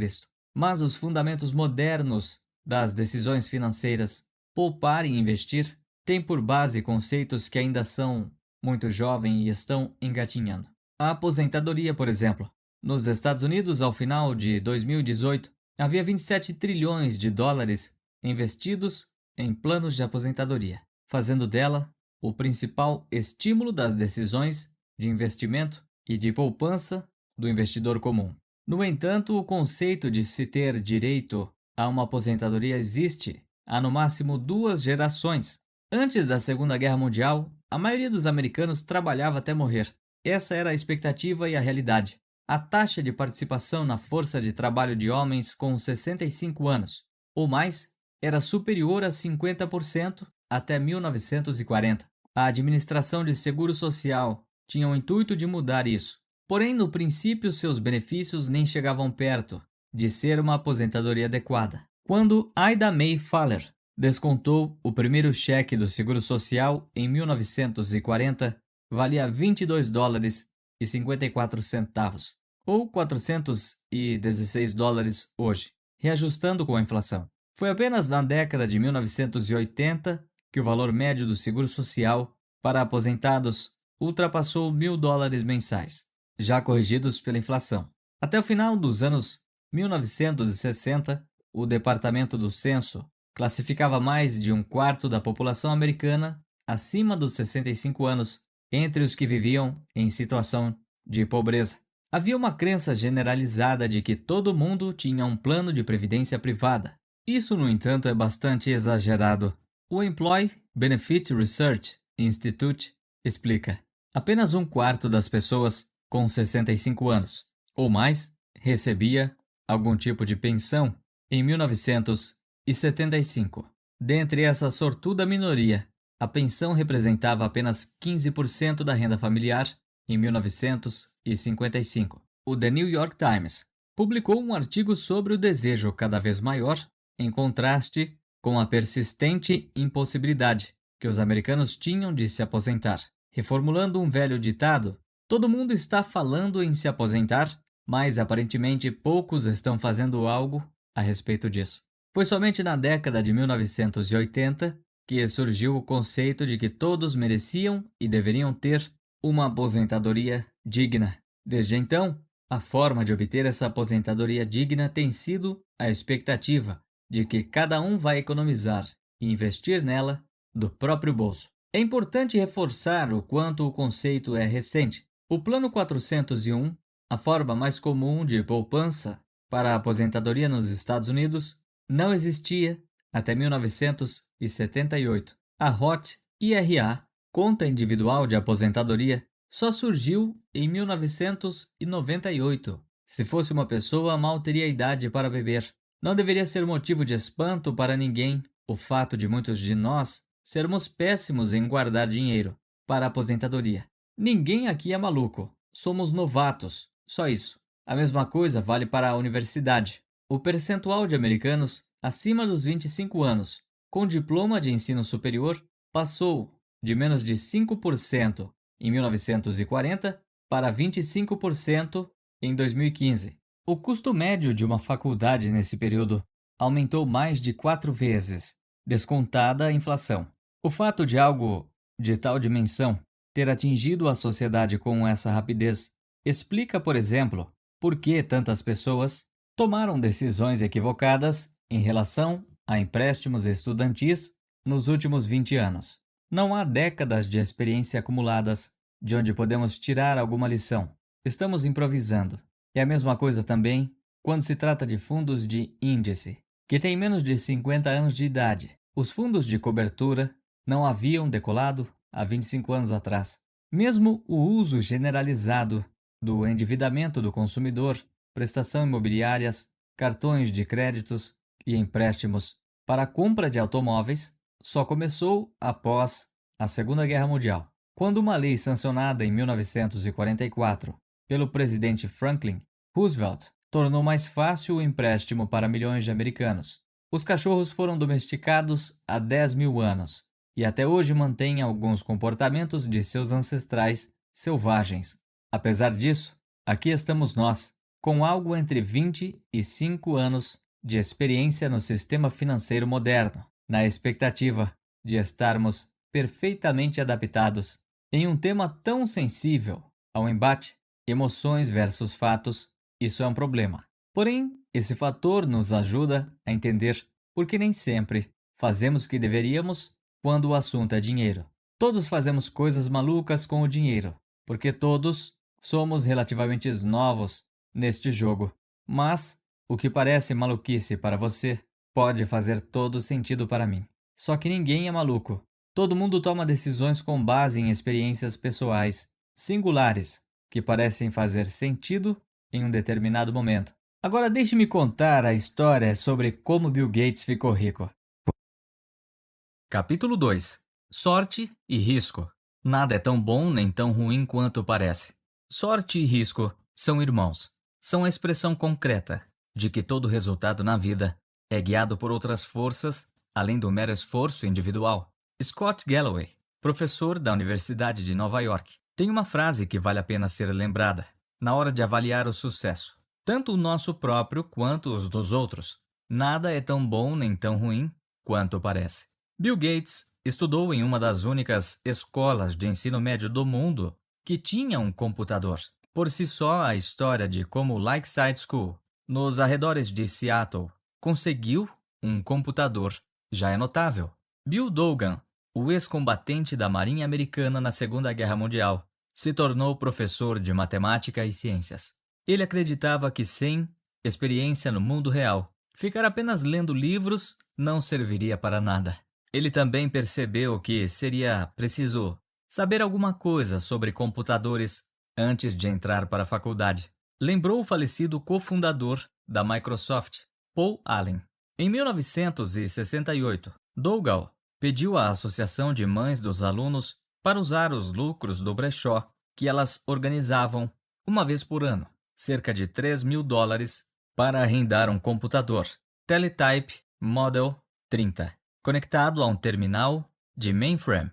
Mas os fundamentos modernos das decisões financeiras, poupar e investir, têm por base conceitos que ainda são muito jovens e estão engatinhando. A aposentadoria, por exemplo. Nos Estados Unidos, ao final de 2018, havia 27 trilhões de dólares investidos em planos de aposentadoria, fazendo dela o principal estímulo das decisões de investimento e de poupança do investidor comum. No entanto, o conceito de se ter direito a uma aposentadoria existe há no máximo 2 gerações. Antes da Segunda Guerra Mundial, a maioria dos americanos trabalhava até morrer. Essa era a expectativa e a realidade. A taxa de participação na força de trabalho de homens com 65 anos ou mais era superior a 50% até 1940. A administração de seguro social tinha o intuito de mudar isso. Porém, no princípio, seus benefícios nem chegavam perto de ser uma aposentadoria adequada. Quando Ida May Faller descontou o primeiro cheque do seguro social em 1940, valia $22,54, ou $416 hoje, reajustando com a inflação. Foi apenas na década de 1980 que o valor médio do seguro social para aposentados ultrapassou $1.000 mensais, já corrigidos pela inflação. Até o final dos anos 1960, o Departamento do Censo classificava mais de um quarto da população americana acima dos 65 anos entre os que viviam em situação de pobreza. Havia uma crença generalizada de que todo mundo tinha um plano de previdência privada. Isso, no entanto, é bastante exagerado. O Employee Benefit Research Institute explica: apenas um quarto das pessoas com 65 anos ou mais recebia algum tipo de pensão em 1975. Dentre essa sortuda minoria, a pensão representava apenas 15% da renda familiar em 1955. O The New York Times publicou um artigo sobre o desejo cada vez maior, em contraste com a persistente impossibilidade que os americanos tinham de se aposentar. Reformulando um velho ditado, todo mundo está falando em se aposentar, mas aparentemente poucos estão fazendo algo a respeito disso. Foi somente na década de 1980 que surgiu o conceito de que todos mereciam e deveriam ter uma aposentadoria digna. Desde então, a forma de obter essa aposentadoria digna tem sido a expectativa de que cada um vai economizar e investir nela do próprio bolso. É importante reforçar o quanto o conceito é recente. O Plano 401, a forma mais comum de poupança para a aposentadoria nos Estados Unidos, não existia até 1978. A Roth IRA, Conta Individual de Aposentadoria, só surgiu em 1998. Se fosse uma pessoa, mal teria idade para beber. Não deveria ser motivo de espanto para ninguém o fato de muitos de nós sermos péssimos em guardar dinheiro para a aposentadoria. Ninguém aqui é maluco. Somos novatos. Só isso. A mesma coisa vale para a universidade. O percentual de americanos acima dos 25 anos com diploma de ensino superior passou de menos de 5% em 1940 para 25% em 2015. O custo médio de uma faculdade nesse período aumentou mais de 4 vezes, descontada a inflação. O fato de algo de tal dimensão ter atingido a sociedade com essa rapidez explica, por exemplo, por que tantas pessoas tomaram decisões equivocadas em relação a empréstimos estudantis nos últimos 20 anos. Não há décadas de experiência acumuladas de onde podemos tirar alguma lição. Estamos improvisando. É a mesma coisa também quando se trata de fundos de índice, que têm menos de 50 anos de idade. Os fundos de cobertura não haviam decolado há 25 anos atrás. Mesmo o uso generalizado do endividamento do consumidor, prestação imobiliárias, cartões de créditos e empréstimos para a compra de automóveis só começou após a Segunda Guerra Mundial, quando uma lei sancionada em 1944 pelo presidente Franklin Roosevelt tornou mais fácil o empréstimo para milhões de americanos. Os cachorros foram domesticados há 10.000 anos e até hoje mantêm alguns comportamentos de seus ancestrais selvagens. Apesar disso, aqui estamos nós, com algo entre 20 e 5 anos de experiência no sistema financeiro moderno, na expectativa de estarmos perfeitamente adaptados em um tema tão sensível ao embate emoções versus fatos. Isso é um problema. Porém, esse fator nos ajuda a entender por que nem sempre fazemos o que deveríamos quando o assunto é dinheiro. Todos fazemos coisas malucas com o dinheiro, porque todos somos relativamente novos neste jogo. Mas o que parece maluquice para você pode fazer todo sentido para mim. Só que ninguém é maluco. Todo mundo toma decisões com base em experiências pessoais, singulares, que parecem fazer sentido em um determinado momento. Agora deixe-me contar a história sobre como Bill Gates ficou rico. Capítulo 2. Sorte e risco. Nada é tão bom nem tão ruim quanto parece. Sorte e risco são irmãos. São a expressão concreta de que todo resultado na vida é guiado por outras forças além do mero esforço individual. Scott Galloway, professor da Universidade de Nova York, tem uma frase que vale a pena ser lembrada na hora de avaliar o sucesso. Tanto o nosso próprio quanto os dos outros. Nada é tão bom nem tão ruim quanto parece. Bill Gates estudou em uma das únicas escolas de ensino médio do mundo que tinha um computador. Por si só, a história de como o Lakeside School, nos arredores de Seattle, conseguiu um computador já é notável. Bill Dogan, o ex-combatente da Marinha Americana na Segunda Guerra Mundial, se tornou professor de matemática e ciências. Ele acreditava que sem experiência no mundo real, ficar apenas lendo livros não serviria para nada. Ele também percebeu que seria preciso saber alguma coisa sobre computadores antes de entrar para a faculdade. Lembrou o falecido cofundador da Microsoft, Paul Allen. Em 1968, Dougal pediu à Associação de Mães dos Alunos para usar os lucros do brechó que elas organizavam uma vez por ano, cerca de $3.000, para arrendar um computador Teletype Model 30, conectado a um terminal de mainframe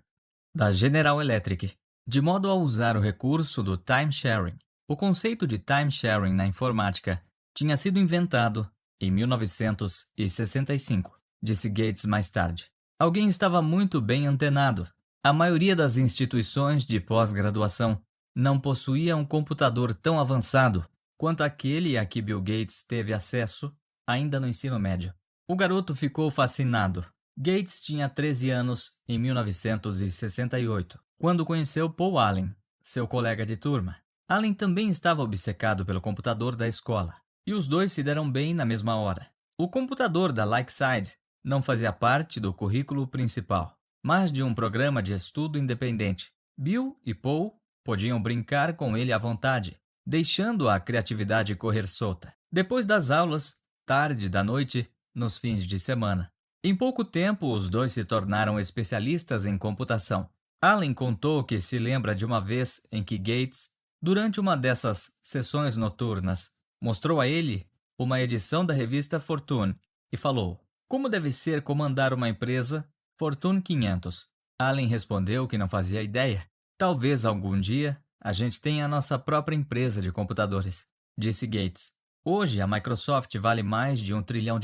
da General Electric, de modo a usar o recurso do time-sharing. O conceito de time-sharing na informática tinha sido inventado em 1965, disse Gates mais tarde. Alguém estava muito bem antenado. A maioria das instituições de pós-graduação não possuía um computador tão avançado quanto aquele a que Bill Gates teve acesso ainda no ensino médio. O garoto ficou fascinado. Gates tinha 13 anos em 1968, quando conheceu Paul Allen, seu colega de turma. Allen também estava obcecado pelo computador da escola, e os dois se deram bem na mesma hora. O computador da Lakeside não fazia parte do currículo principal, mas de um programa de estudo independente. Bill e Paul podiam brincar com ele à vontade, deixando a criatividade correr solta. Depois das aulas, tarde da noite, nos fins de semana. Em pouco tempo, os dois se tornaram especialistas em computação. Allen contou que se lembra de uma vez em que Gates, durante uma dessas sessões noturnas, mostrou a ele uma edição da revista Fortune e falou: "Como deve ser comandar uma empresa Fortune 500?" Allen respondeu que não fazia ideia. "Talvez algum dia a gente tenha a nossa própria empresa de computadores", disse Gates. "Hoje a Microsoft vale mais de $1 trilhão.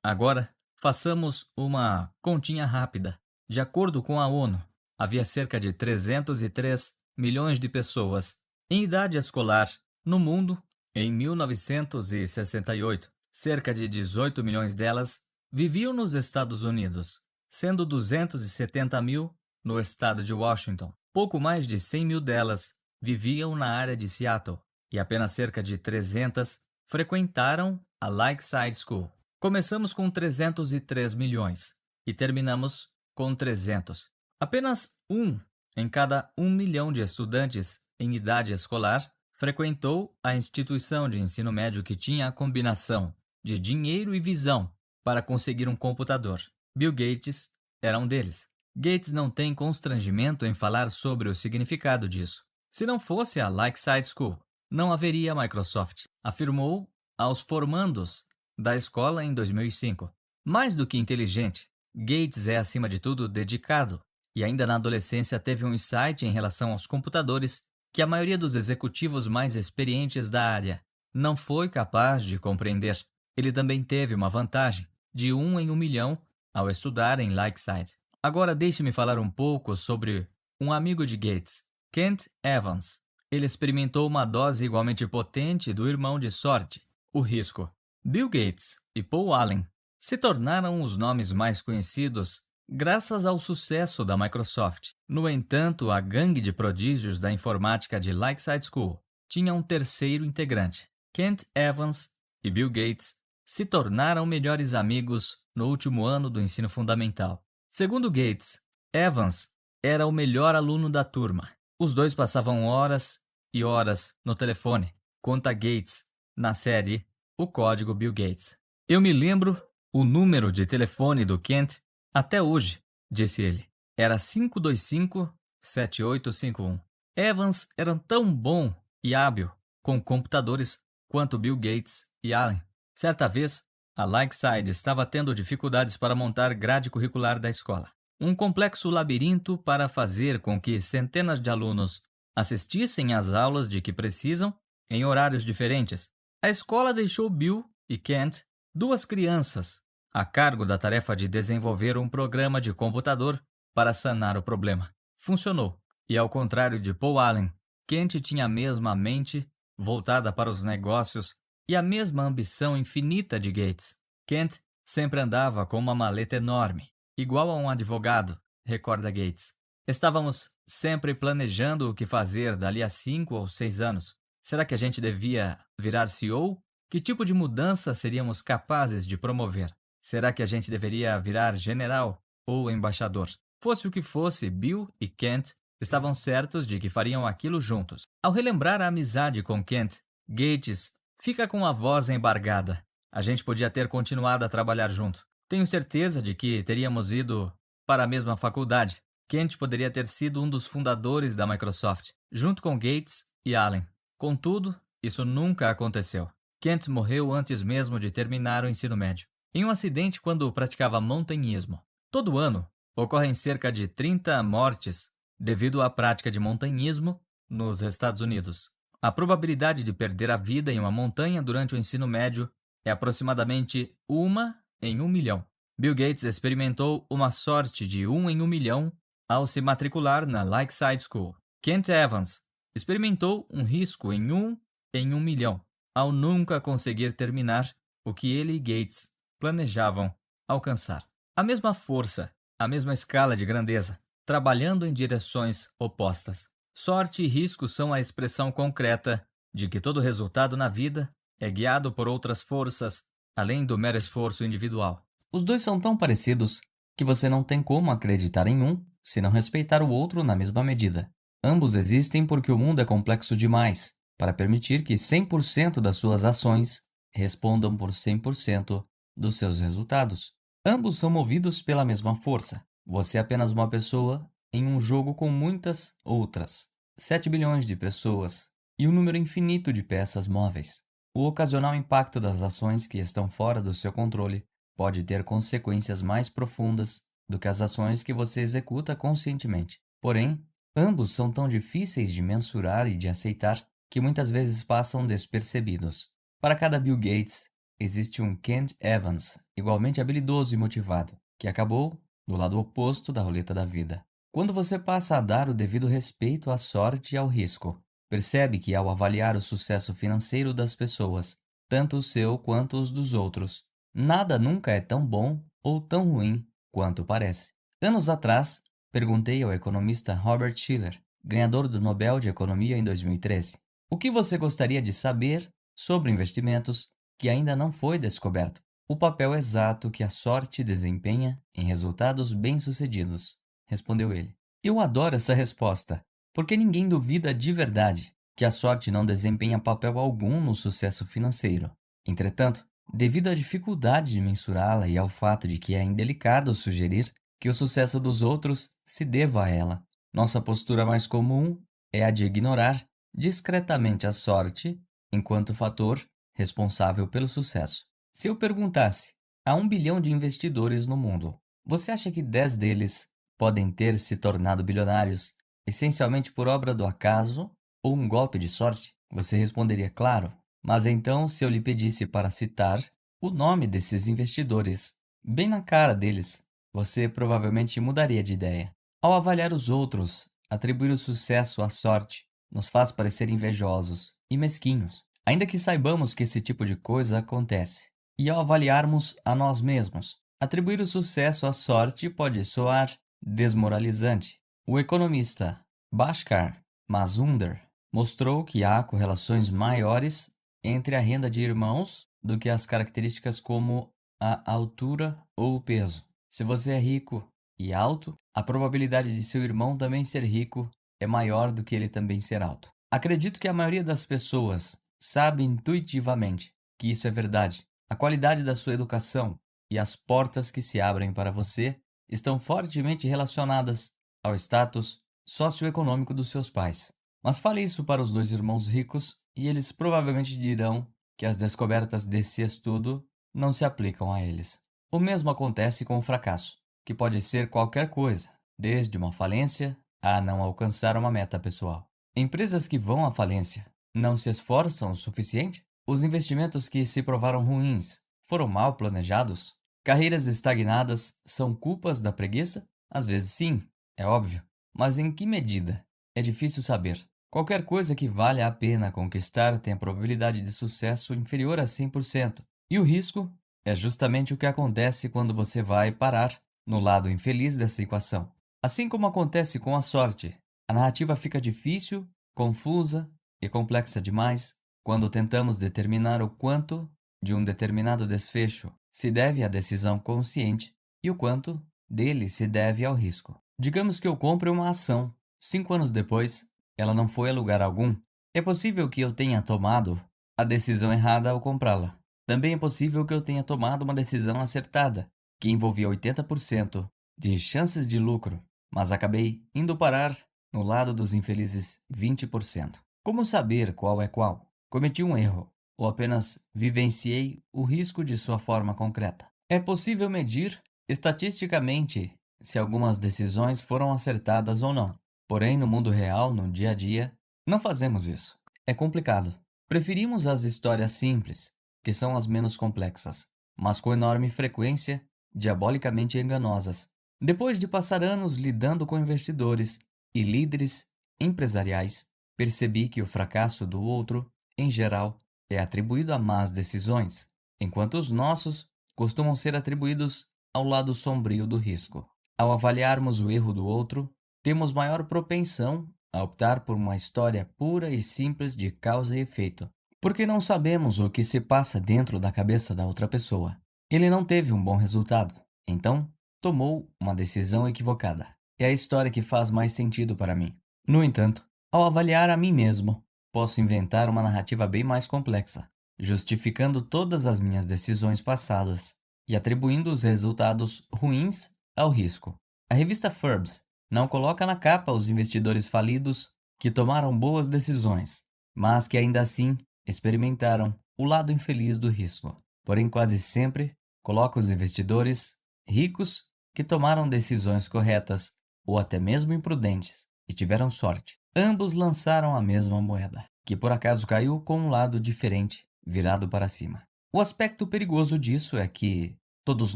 Agora, façamos uma continha rápida. De acordo com a ONU, havia cerca de 303 milhões de pessoas em idade escolar no mundo em 1968. Cerca de 18 milhões delas viviam nos Estados Unidos, sendo 270 mil no estado de Washington. Pouco mais de 100 mil delas viviam na área de Seattle e apenas cerca de 300 frequentaram a Lakeside School. Começamos com 303 milhões e terminamos com 300. Apenas um em cada 1 milhão de estudantes em idade escolar frequentou a instituição de ensino médio que tinha a combinação de dinheiro e visão para conseguir um computador. Bill Gates era um deles. Gates não tem constrangimento em falar sobre o significado disso. Se não fosse a Lakeside School, não haveria Microsoft, afirmou aos formandos da escola em 2005. Mais do que inteligente, Gates é acima de tudo dedicado e ainda na adolescência teve um insight em relação aos computadores que a maioria dos executivos mais experientes da área não foi capaz de compreender. Ele também teve uma vantagem de 1 em 1 milhão ao estudar em Lakeside. Agora deixe-me falar um pouco sobre um amigo de Gates, Kent Evans. Ele experimentou uma dose igualmente potente do irmão de sorte, o risco. Bill Gates e Paul Allen se tornaram os nomes mais conhecidos graças ao sucesso da Microsoft. No entanto, a gangue de prodígios da informática de Lakeside School tinha um terceiro integrante. Kent Evans e Bill Gates se tornaram melhores amigos no último ano do ensino fundamental. Segundo Gates, Evans era o melhor aluno da turma. Os dois passavam horas e horas no telefone, conta Gates na série O Código Bill Gates. "Eu me lembro o número de telefone do Kent até hoje. disse ele. Era 525-7851. Evans era tão bom e hábil com computadores quanto Bill Gates e Allen. Certa vez, a Lakeside estava tendo dificuldades para montar grade curricular da escola. Um complexo labirinto para fazer com que centenas de alunos assistissem às aulas de que precisam em horários diferentes. A escola deixou Bill e Kent, duas crianças, a cargo da tarefa de desenvolver um programa de computador para sanar o problema. Funcionou, e ao contrário de Paul Allen, Kent tinha a mesma mente voltada para os negócios e a mesma ambição infinita de Gates. Kent sempre andava com uma maleta enorme, igual a um advogado, recorda Gates. Estávamos sempre planejando o que fazer dali a 5 ou 6 anos. Será que a gente devia virar CEO? Que tipo de mudança seríamos capazes de promover? Será que a gente deveria virar general ou embaixador? Fosse o que fosse, Bill e Kent estavam certos de que fariam aquilo juntos. Ao relembrar a amizade com Kent, Gates fica com a voz embargada. A gente podia ter continuado a trabalhar junto. Tenho certeza de que teríamos ido para a mesma faculdade. Kent poderia ter sido um dos fundadores da Microsoft, junto com Gates e Allen. Contudo, isso nunca aconteceu. Kent morreu antes mesmo de terminar o ensino médio, em um acidente quando praticava montanhismo. Todo ano, ocorrem cerca de 30 mortes devido à prática de montanhismo nos Estados Unidos. A probabilidade de perder a vida em uma montanha durante o ensino médio é aproximadamente 1 em 1 milhão. Bill Gates experimentou uma sorte de 1 em 1 milhão ao se matricular na Lakeside School. Kent Evans experimentou um risco em 1 em 1 milhão ao nunca conseguir terminar o que ele e Gates planejavam alcançar. A mesma força, a mesma escala de grandeza, trabalhando em direções opostas. Sorte e risco são a expressão concreta de que todo resultado na vida é guiado por outras forças, além do mero esforço individual. Os dois são tão parecidos que você não tem como acreditar em um se não respeitar o outro na mesma medida. Ambos existem porque o mundo é complexo demais para permitir que 100% das suas ações respondam por 100% dos seus resultados. Ambos são movidos pela mesma força. Você é apenas uma pessoa em um jogo com muitas outras. 7 bilhões de pessoas e um número infinito de peças móveis. O ocasional impacto das ações que estão fora do seu controle pode ter consequências mais profundas do que as ações que você executa conscientemente. Porém, ambos são tão difíceis de mensurar e de aceitar que muitas vezes passam despercebidos. Para cada Bill Gates, existe um Kent Evans, igualmente habilidoso e motivado, que acabou do lado oposto da roleta da vida. Quando você passa a dar o devido respeito à sorte e ao risco, percebe que ao avaliar o sucesso financeiro das pessoas, tanto o seu quanto os dos outros, nada nunca é tão bom ou tão ruim quanto parece. Anos atrás, perguntei ao economista Robert Shiller, ganhador do Nobel de Economia em 2013, o que você gostaria de saber sobre investimentos que ainda não foi descoberto? O papel exato que a sorte desempenha em resultados bem-sucedidos, respondeu ele. Eu adoro essa resposta, porque ninguém duvida de verdade que a sorte não desempenha papel algum no sucesso financeiro. Entretanto, devido à dificuldade de mensurá-la e ao fato de que é indelicado sugerir que o sucesso dos outros se deva a ela, nossa postura mais comum é a de ignorar discretamente a sorte enquanto fator responsável pelo sucesso. Se eu perguntasse a 1 bilhão de investidores no mundo, você acha que 10 deles podem ter se tornado bilionários essencialmente por obra do acaso ou um golpe de sorte? Você responderia claro. Mas então, se eu lhe pedisse para citar o nome desses investidores, bem na cara deles, você provavelmente mudaria de ideia. Ao avaliar os outros, atribuir o sucesso à sorte nos faz parecer invejosos e mesquinhos, ainda que saibamos que esse tipo de coisa acontece. E ao avaliarmos a nós mesmos, atribuir o sucesso à sorte pode soar desmoralizante. O economista Bhaskar Mazumdar mostrou que há correlações maiores entre a renda de irmãos do que as características como a altura ou o peso. Se você é rico e alto, a probabilidade de seu irmão também ser rico é maior do que ele também ser alto. Acredito que a maioria das pessoas sabe intuitivamente que isso é verdade. A qualidade da sua educação e as portas que se abrem para você estão fortemente relacionadas ao status socioeconômico dos seus pais. Mas fale isso para os dois irmãos ricos e eles provavelmente dirão que as descobertas desse estudo não se aplicam a eles. O mesmo acontece com o fracasso, que pode ser qualquer coisa, desde uma falência a não alcançar uma meta pessoal. Empresas que vão à falência não se esforçam o suficiente? Os investimentos que se provaram ruins foram mal planejados? Carreiras estagnadas são culpas da preguiça? Às vezes sim, é óbvio. Mas em que medida? É difícil saber. Qualquer coisa que valha a pena conquistar tem a probabilidade de sucesso inferior a 100%. E o risco é justamente o que acontece quando você vai parar no lado infeliz dessa equação. Assim como acontece com a sorte, a narrativa fica difícil, confusa e complexa demais quando tentamos determinar o quanto de um determinado desfecho se deve à decisão consciente e o quanto dele se deve ao risco. Digamos que eu compre uma ação. 5 anos depois, ela não foi a lugar algum. É possível que eu tenha tomado a decisão errada ao comprá-la. Também é possível que eu tenha tomado uma decisão acertada, que envolvia 80% de chances de lucro, mas acabei indo parar no lado dos infelizes 20%. Como saber qual é qual? Cometi um erro, ou apenas vivenciei o risco de sua forma concreta. É possível medir estatisticamente se algumas decisões foram acertadas ou não. Porém, no mundo real, no dia a dia, não fazemos isso. É complicado. Preferimos as histórias simples, que são as menos complexas, mas com enorme frequência diabolicamente enganosas. Depois de passar anos lidando com investidores e líderes empresariais, percebi que o fracasso do outro, em geral, é atribuído a más decisões, enquanto os nossos costumam ser atribuídos ao lado sombrio do risco. Ao avaliarmos o erro do outro, temos maior propensão a optar por uma história pura e simples de causa e efeito, porque não sabemos o que se passa dentro da cabeça da outra pessoa. Ele não teve um bom resultado, então tomou uma decisão equivocada. É a história que faz mais sentido para mim. No entanto, ao avaliar a mim mesmo, posso inventar uma narrativa bem mais complexa, justificando todas as minhas decisões passadas e atribuindo os resultados ruins ao risco. A revista Forbes não coloca na capa os investidores falidos que tomaram boas decisões, mas que ainda assim experimentaram o lado infeliz do risco. Porém, quase sempre coloca os investidores ricos que tomaram decisões corretas ou até mesmo imprudentes e tiveram sorte. Ambos lançaram a mesma moeda, que por acaso caiu com um lado diferente, virado para cima. O aspecto perigoso disso é que todos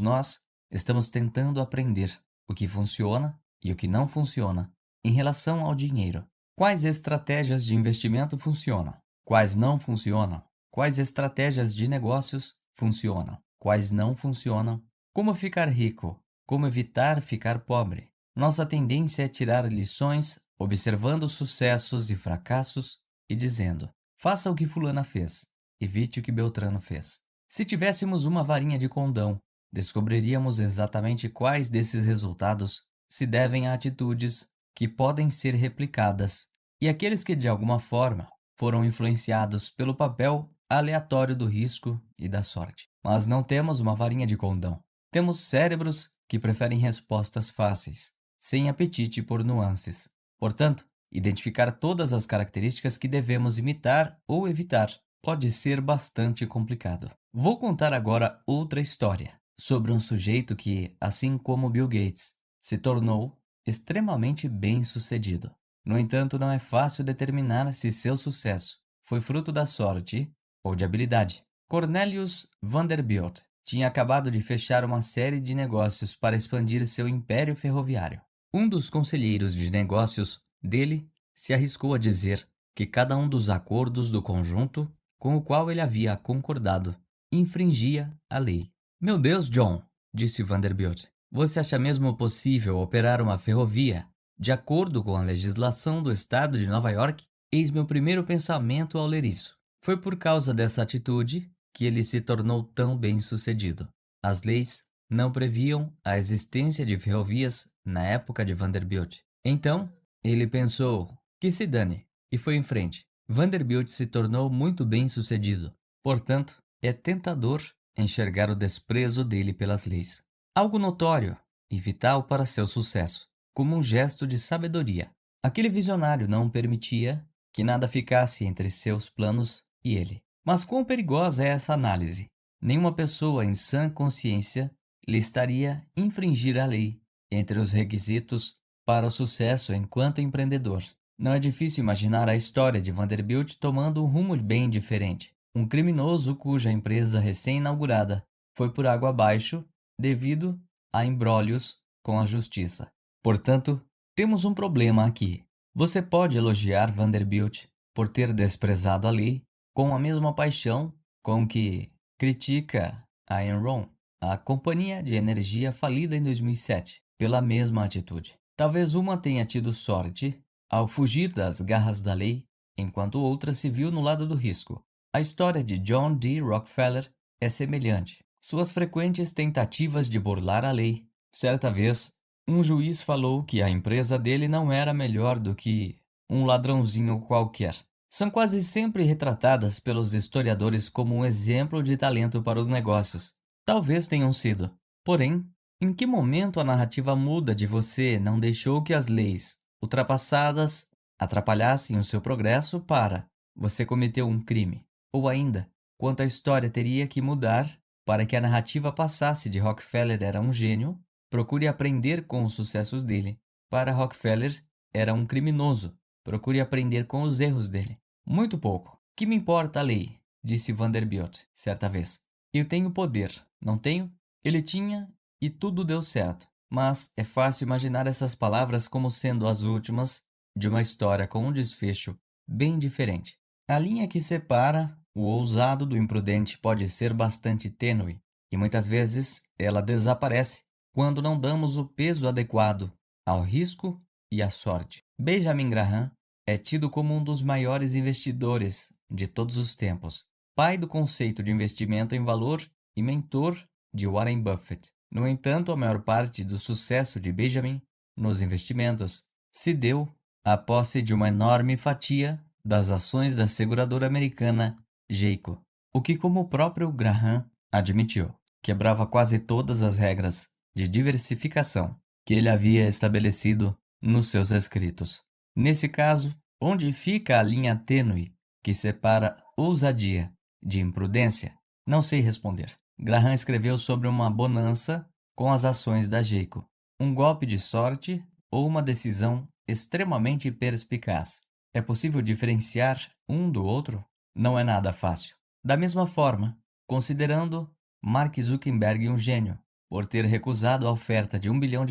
nós estamos tentando aprender o que funciona e o que não funciona em relação ao dinheiro. Quais estratégias de investimento funcionam? Quais não funcionam? Quais estratégias de negócios funcionam? Quais não funcionam? Como ficar rico? Como evitar ficar pobre? Nossa tendência é tirar lições observando sucessos e fracassos e dizendo: faça o que fulana fez, evite o que Beltrano fez. Se tivéssemos uma varinha de condão, descobriríamos exatamente quais desses resultados se devem a atitudes que podem ser replicadas e aqueles que de alguma forma foram influenciados pelo papel aleatório do risco e da sorte. Mas não temos uma varinha de condão. Temos cérebros que preferem respostas fáceis, sem apetite por nuances. Portanto, identificar todas as características que devemos imitar ou evitar pode ser bastante complicado. Vou contar agora outra história sobre um sujeito que, assim como Bill Gates, se tornou extremamente bem-sucedido. No entanto, não é fácil determinar se seu sucesso foi fruto da sorte ou de habilidade. Cornelius Vanderbilt tinha acabado de fechar uma série de negócios para expandir seu império ferroviário. Um dos conselheiros de negócios dele se arriscou a dizer que cada um dos acordos do conjunto com o qual ele havia concordado infringia a lei. Meu Deus, John, disse Vanderbilt, você acha mesmo possível operar uma ferrovia de acordo com a legislação do estado de Nova York? Eis meu primeiro pensamento ao ler isso. Foi por causa dessa atitude que ele se tornou tão bem-sucedido. As leis não previam a existência de ferrovias na época de Vanderbilt. Então, ele pensou, que se dane, e foi em frente. Vanderbilt se tornou muito bem-sucedido. Portanto, é tentador enxergar o desprezo dele pelas leis. Algo notório e vital para seu sucesso, como um gesto de sabedoria. Aquele visionário não permitia que nada ficasse entre seus planos e ele. Mas quão perigosa é essa análise? Nenhuma pessoa em sã consciência listaria infringir a lei entre os requisitos para o sucesso enquanto empreendedor. Não é difícil imaginar a história de Vanderbilt tomando um rumo bem diferente. Um criminoso cuja empresa recém-inaugurada foi por água abaixo devido a imbróglios com a justiça. Portanto, temos um problema aqui. Você pode elogiar Vanderbilt por ter desprezado a lei com a mesma paixão com que critica a Enron, a companhia de energia falida em 2007, pela mesma atitude. Talvez uma tenha tido sorte ao fugir das garras da lei, enquanto outra se viu no lado do risco. A história de John D. Rockefeller é semelhante. Suas frequentes tentativas de burlar a lei. Certa vez, um juiz falou que a empresa dele não era melhor do que um ladrãozinho qualquer. São quase sempre retratadas pelos historiadores como um exemplo de talento para os negócios. Talvez tenham sido. Porém, em que momento a narrativa muda de você não deixou que as leis ultrapassadas atrapalhassem o seu progresso para você cometeu um crime? Ou ainda, quanto a história teria que mudar para que a narrativa passasse de Rockefeller era um gênio, procure aprender com os sucessos dele, para Rockefeller era um criminoso, procure aprender com os erros dele. Muito pouco. Que me importa a lei? Disse Vanderbilt, certa vez. Eu tenho poder, não tenho? Ele tinha e tudo deu certo. Mas é fácil imaginar essas palavras como sendo as últimas de uma história com um desfecho bem diferente. A linha que separa o ousado do imprudente pode ser bastante tênue, e muitas vezes ela desaparece quando não damos o peso adequado ao risco e à sorte. Benjamin Graham é tido como um dos maiores investidores de todos os tempos, pai do conceito de investimento em valor e mentor de Warren Buffett. No entanto, a maior parte do sucesso de Benjamin nos investimentos se deu à posse de uma enorme fatia das ações da seguradora americana Geico, o que, como o próprio Graham admitiu, quebrava quase todas as regras de diversificação que ele havia estabelecido nos seus escritos. Nesse caso, onde fica a linha tênue que separa ousadia de imprudência? Não sei responder. Graham escreveu sobre uma bonança com as ações da Geico, um golpe de sorte ou uma decisão extremamente perspicaz. É possível diferenciar um do outro? Não é nada fácil. Da mesma forma, considerando Mark Zuckerberg um gênio por ter recusado a oferta de $1 bilhão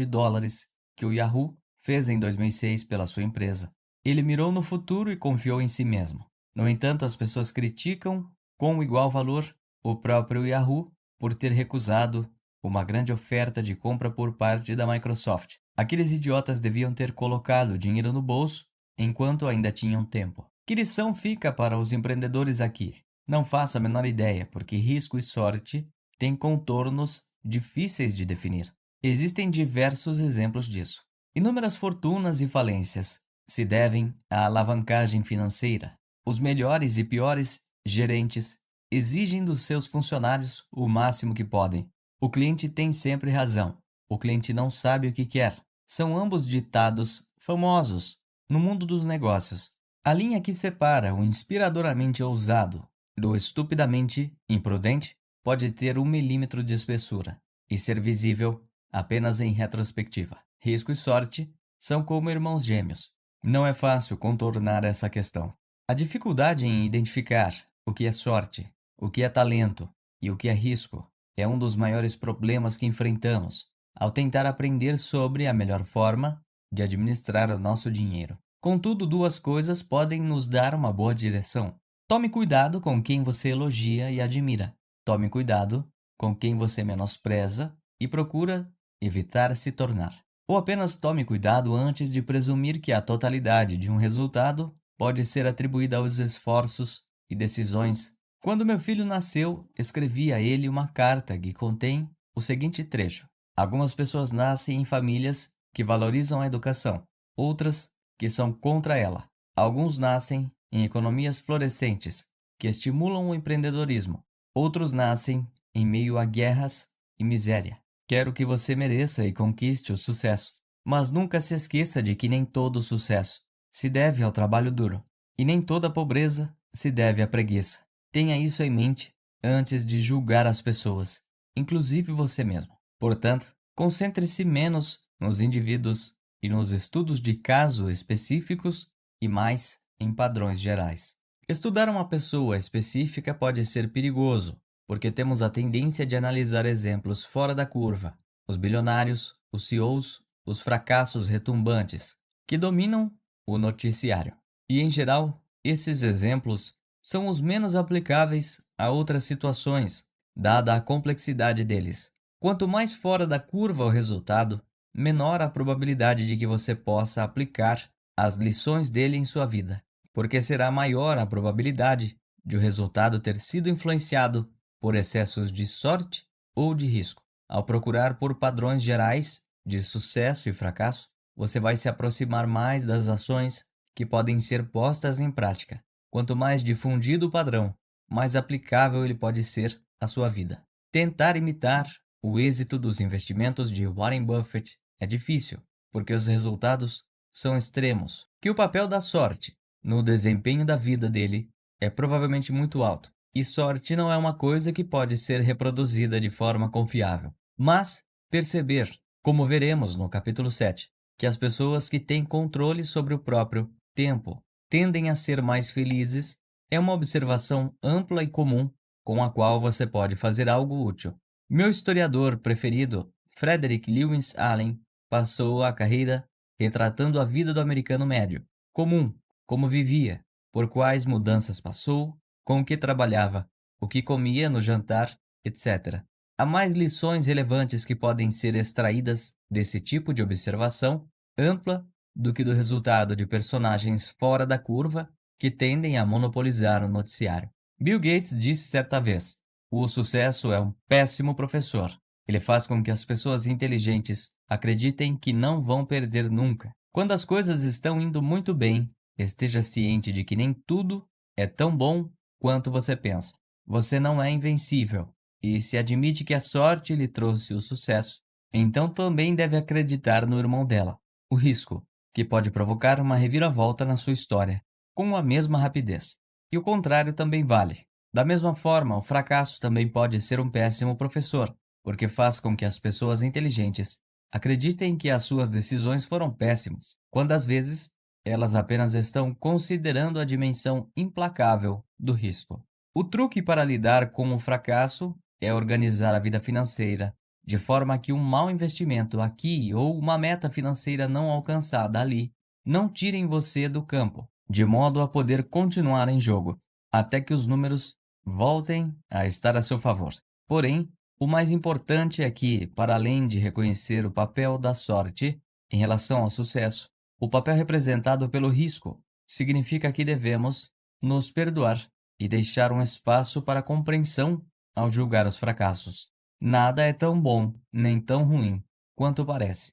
que o Yahoo fez em 2006 pela sua empresa. Ele mirou no futuro e confiou em si mesmo. No entanto, as pessoas criticam com igual valor o próprio Yahoo por ter recusado uma grande oferta de compra por parte da Microsoft. Aqueles idiotas deviam ter colocado dinheiro no bolso enquanto ainda tinham tempo. Que lição fica para os empreendedores aqui? Não faço a menor ideia, porque risco e sorte têm contornos difíceis de definir. Existem diversos exemplos disso. Inúmeras fortunas e falências se devem à alavancagem financeira. Os melhores e piores gerentes exigem dos seus funcionários o máximo que podem. O cliente tem sempre razão. O cliente não sabe o que quer. São ambos ditados famosos no mundo dos negócios. A linha que separa o inspiradoramente ousado do estupidamente imprudente pode ter 1 milímetro de espessura e ser visível apenas em retrospectiva. Risco e sorte são como irmãos gêmeos. Não é fácil contornar essa questão. A dificuldade em identificar o que é sorte, o que é talento e o que é risco é um dos maiores problemas que enfrentamos ao tentar aprender sobre a melhor forma de administrar o nosso dinheiro. Contudo, duas coisas podem nos dar uma boa direção. Tome cuidado com quem você elogia e admira. Tome cuidado com quem você menospreza e procura evitar se tornar. Ou apenas tome cuidado antes de presumir que a totalidade de um resultado pode ser atribuída aos esforços e decisões. Quando meu filho nasceu, escrevi a ele uma carta que contém o seguinte trecho: algumas pessoas nascem em famílias que valorizam a educação, outras que são contra ela. Alguns nascem em economias florescentes que estimulam o empreendedorismo. Outros nascem em meio a guerras e miséria. Quero que você mereça e conquiste o sucesso, mas nunca se esqueça de que nem todo sucesso se deve ao trabalho duro, e nem toda pobreza se deve à preguiça. Tenha isso em mente antes de julgar as pessoas, inclusive você mesmo. Portanto, concentre-se menos nos indivíduos e nos estudos de caso específicos e mais em padrões gerais. Estudar uma pessoa específica pode ser perigoso, porque temos a tendência de analisar exemplos fora da curva, os bilionários, os CEOs, os fracassos retumbantes, que dominam o noticiário. E, em geral, esses exemplos são os menos aplicáveis a outras situações, dada a complexidade deles. Quanto mais fora da curva o resultado, menor a probabilidade de que você possa aplicar as lições dele em sua vida, porque será maior a probabilidade de o resultado ter sido influenciado por excessos de sorte ou de risco. Ao procurar por padrões gerais de sucesso e fracasso, você vai se aproximar mais das ações que podem ser postas em prática. Quanto mais difundido o padrão, mais aplicável ele pode ser à sua vida. Tentar imitar o êxito dos investimentos de Warren Buffett é difícil, porque os resultados são extremos, que o papel da sorte no desempenho da vida dele é provavelmente muito alto. E sorte não é uma coisa que pode ser reproduzida de forma confiável. Mas perceber, como veremos no capítulo 7, que as pessoas que têm controle sobre o próprio tempo tendem a ser mais felizes é uma observação ampla e comum com a qual você pode fazer algo útil. Meu historiador preferido, Frederick Lewis Allen, passou a carreira retratando a vida do americano médio, comum, como vivia, por quais mudanças passou, com o que trabalhava, o que comia no jantar, etc. Há mais lições relevantes que podem ser extraídas desse tipo de observação ampla do que do resultado de personagens fora da curva que tendem a monopolizar o noticiário. Bill Gates disse certa vez: "O sucesso é um péssimo professor. Ele faz com que as pessoas inteligentes acreditem que não vão perder nunca." Quando as coisas estão indo muito bem, esteja ciente de que nem tudo é tão bom quanto você pensa. Você não é invencível, e se admite que a sorte lhe trouxe o sucesso, então também deve acreditar no irmão dela, o risco, que pode provocar uma reviravolta na sua história, com a mesma rapidez. E o contrário também vale. Da mesma forma, o fracasso também pode ser um péssimo professor, porque faz com que as pessoas inteligentes acreditem que as suas decisões foram péssimas, quando às vezes elas apenas estão considerando a dimensão implacável do risco. O truque para lidar com o fracasso é organizar a vida financeira de forma que um mau investimento aqui ou uma meta financeira não alcançada ali não tirem você do campo, de modo a poder continuar em jogo, até que os números voltem a estar a seu favor. Porém, o mais importante é que, para além de reconhecer o papel da sorte em relação ao sucesso, o papel representado pelo risco significa que devemos nos perdoar e deixar um espaço para compreensão ao julgar os fracassos. Nada é tão bom nem tão ruim quanto parece.